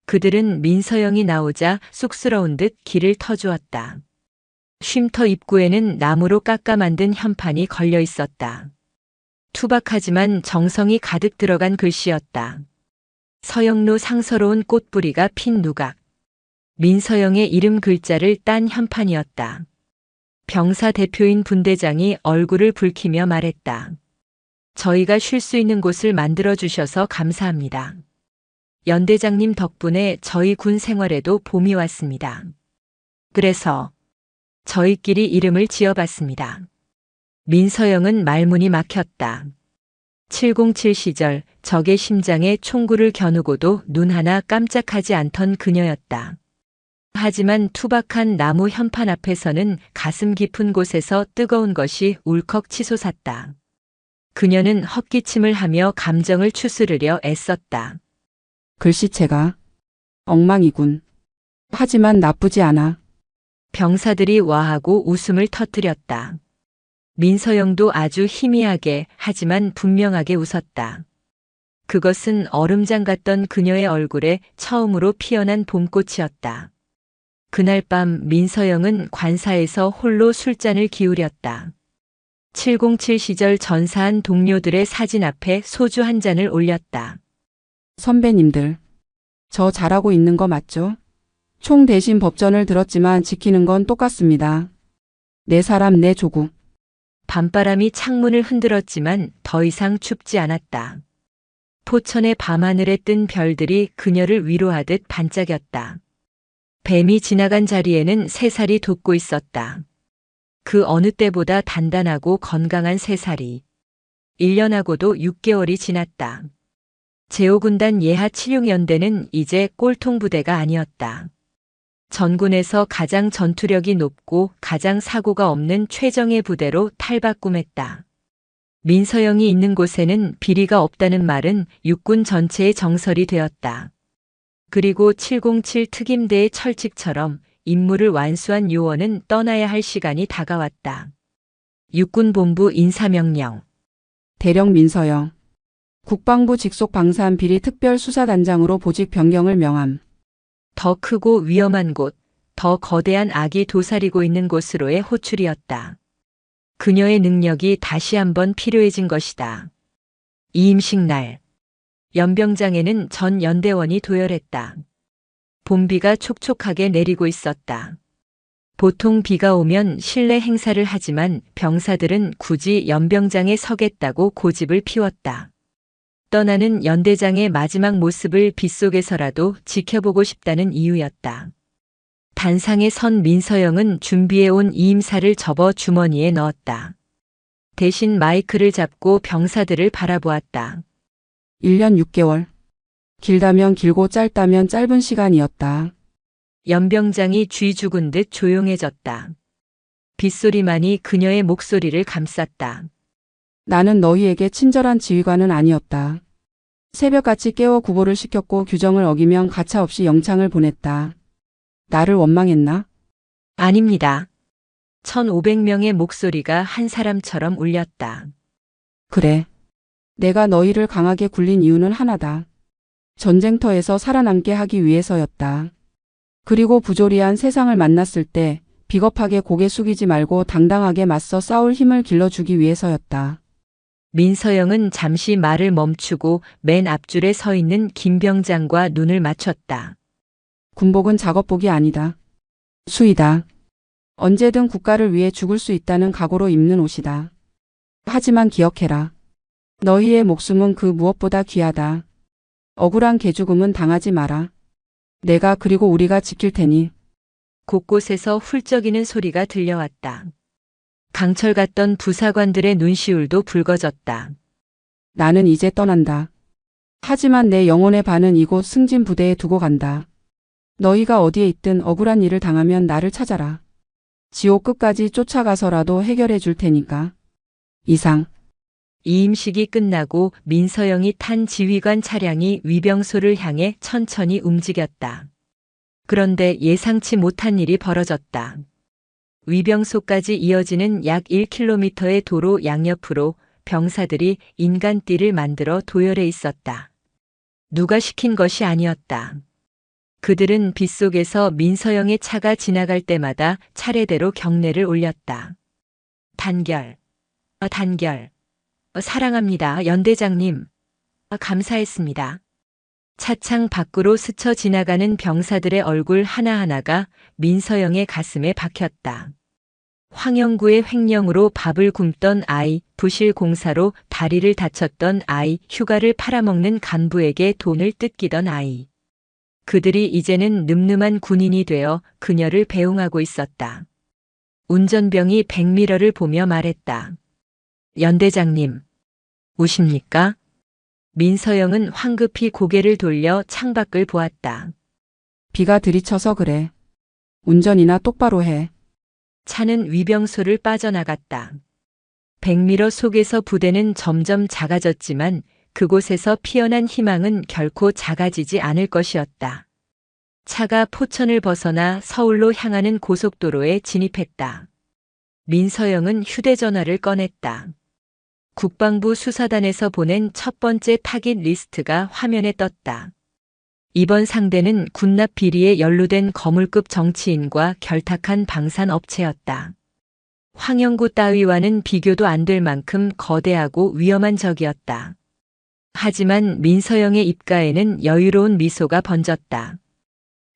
그들은 민서영이 나오자 쑥스러운 듯 길을 터주었다. 쉼터 입구에는 나무로 깎아 만든 현판이 걸려 있었다. 투박하지만 정성이 가득 들어간 글씨였다. 서영로 상서로운 꽃뿌리가 핀 누각. 민서영의 이름 글자를 딴 현판이었다. 병사 대표인 분대장이 얼굴을 붉히며 말했다. 저희가 쉴 수 있는 곳을 만들어 주셔서 감사합니다. 연대장님 덕분에 저희 군 생활에도 봄이 왔습니다. 그래서 저희끼리 이름을 지어봤습니다. 민서영은 말문이 막혔다. 707 시절 적의 심장에 총구를 겨누고도 눈 하나 깜짝하지 않던 그녀였다. 하지만 투박한 나무 현판 앞에서는 가슴 깊은 곳에서 뜨거운 것이 울컥 치솟았다. 그녀는 헛기침을 하며 감정을 추스르려 애썼다. 글씨체가 엉망이군. 하지만 나쁘지 않아. 병사들이 와하고 웃음을 터뜨렸다. 민서영도 아주 희미하게 하지만 분명하게 웃었다. 그것은 얼음장 같던 그녀의 얼굴에 처음으로 피어난 봄꽃이었다. 그날 밤 민서영은 관사에서 홀로 술잔을 기울였다. 707 시절 전사한 동료들의 사진 앞에 소주 한 잔을 올렸다. 선배님들, 저 잘하고 있는 거 맞죠? 총 대신 법전을 들었지만 지키는 건 똑같습니다. 내 사람 내 조국. 밤바람이 창문을 흔들었지만 더 이상 춥지 않았다. 포천의 밤하늘에 뜬 별들이 그녀를 위로하듯 반짝였다. 뱀이 지나간 자리에는 새살이 돋고 있었다. 그 어느 때보다 단단하고 건강한 새살이. 1년하고도 6개월이 지났다. 제5군단 예하 76연대는 이제 꼴통부대가 아니었다. 전군에서 가장 전투력이 높고 가장 사고가 없는 최정예 부대로 탈바꿈했다. 민서영이 있는 곳에는 비리가 없다는 말은 육군 전체의 정설이 되었다. 그리고 707 특임대의 철칙처럼 임무를 완수한 요원은 떠나야 할 시간이 다가왔다. 육군본부 인사명령. 대령 민서영. 국방부 직속 방산 비리 특별수사단장으로 보직 변경을 명함. 더 크고 위험한 곳, 더 거대한 악이 도사리고 있는 곳으로의 호출이었다. 그녀의 능력이 다시 한번 필요해진 것이다. 이임식 날. 연병장에는 전 연대원이 도열했다. 봄비가 촉촉하게 내리고 있었다. 보통 비가 오면 실내 행사를 하지만 병사들은 굳이 연병장에 서겠다고 고집을 피웠다. 떠나는 연대장의 마지막 모습을 빗속에서라도 지켜보고 싶다는 이유였다. 단상에 선 민서영은 준비해온 이임사를 접어 주머니에 넣었다. 대신 마이크를 잡고 병사들을 바라보았다. 1년 6개월. 길다면 길고 짧다면 짧은 시간이었다. 연병장이 쥐 죽은 듯 조용해졌다. 빗소리만이 그녀의 목소리를 감쌌다. 나는 너희에게 친절한 지휘관은 아니었다. 새벽같이 깨워 구보를 시켰고 규정을 어기면 가차없이 영창을 보냈다. 나를 원망했나? 아닙니다. 1500명의 목소리가 한 사람처럼 울렸다. 그래. 내가 너희를 강하게 굴린 이유는 하나다. 전쟁터에서 살아남게 하기 위해서였다. 그리고 부조리한 세상을 만났을 때 비겁하게 고개 숙이지 말고 당당하게 맞서 싸울 힘을 길러주기 위해서였다. 민서영은 잠시 말을 멈추고 맨 앞줄에 서 있는 김병장과 눈을 맞췄다. 군복은 작업복이 아니다. 수이다. 언제든 국가를 위해 죽을 수 있다는 각오로 입는 옷이다. 하지만 기억해라. 너희의 목숨은 그 무엇보다 귀하다. 억울한 개죽음은 당하지 마라. 내가 그리고 우리가 지킬 테니. 곳곳에서 훌쩍이는 소리가 들려왔다. 강철 같던 부사관들의 눈시울도 붉어졌다. 나는 이제 떠난다. 하지만 내 영혼의 반은 이곳 승진 부대에 두고 간다. 너희가 어디에 있든 억울한 일을 당하면 나를 찾아라. 지옥 끝까지 쫓아가서라도 해결해 줄 테니까. 이상. 이임식이 끝나고 민서영이 탄 지휘관 차량이 위병소를 향해 천천히 움직였다. 그런데 예상치 못한 일이 벌어졌다. 위병소까지 이어지는 약 1km의 도로 양옆으로 병사들이 인간띠를 만들어 도열해 있었다. 누가 시킨 것이 아니었다. 그들은 빗속에서 민서영의 차가 지나갈 때마다 차례대로 경례를 올렸다. 단결, 단결, 사랑합니다, 연대장님. 감사했습니다. 차창 밖으로 스쳐 지나가는 병사들의 얼굴 하나하나가 민서영의 가슴에 박혔다. 황영구의 횡령으로 밥을 굶던 아이, 부실 공사로 다리를 다쳤던 아이, 휴가를 팔아먹는 간부에게 돈을 뜯기던 아이. 그들이 이제는 늠름한 군인이 되어 그녀를 배웅하고 있었다. 운전병이 백미러를 보며 말했다. 연대장님, 우십니까? 민서영은 황급히 고개를 돌려 창밖을 보았다. 비가 들이쳐서 그래. 운전이나 똑바로 해. 차는 위병소를 빠져나갔다. 백미러 속에서 부대는 점점 작아졌지만 그곳에서 피어난 희망은 결코 작아지지 않을 것이었다. 차가 포천을 벗어나 서울로 향하는 고속도로에 진입했다. 민서영은 휴대전화를 꺼냈다. 국방부 수사단에서 보낸 첫 번째 타깃 리스트가 화면에 떴다. 이번 상대는 군납 비리에 연루된 거물급 정치인과 결탁한 방산업체였다. 황영구 따위와는 비교도 안 될 만큼 거대하고 위험한 적이었다. 하지만 민서영의 입가에는 여유로운 미소가 번졌다.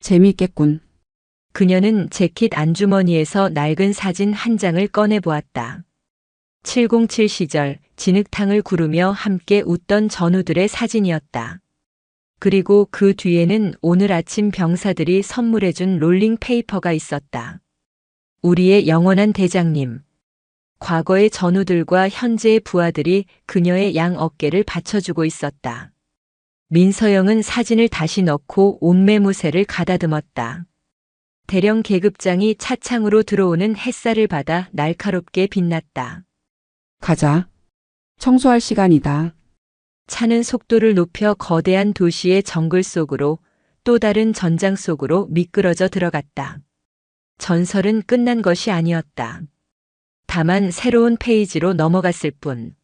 재미있겠군. 그녀는 재킷 안주머니에서 낡은 사진 한 장을 꺼내보았다. 707 시절 진흙탕을 구르며 함께 웃던 전우들의 사진이었다. 그리고 그 뒤에는 오늘 아침 병사들이 선물해준 롤링 페이퍼가 있었다. 우리의 영원한 대장님. 과거의 전우들과 현재의 부하들이 그녀의 양 어깨를 받쳐주고 있었다. 민서영은 사진을 다시 넣고 옷매무새를 가다듬었다. 대령 계급장이 차창으로 들어오는 햇살을 받아 날카롭게 빛났다. 가자. 청소할 시간이다. 차는 속도를 높여 거대한 도시의 정글 속으로 또 다른 전장 속으로 미끄러져 들어갔다. 전설은 끝난 것이 아니었다. 다만 새로운 페이지로 넘어갔을 뿐.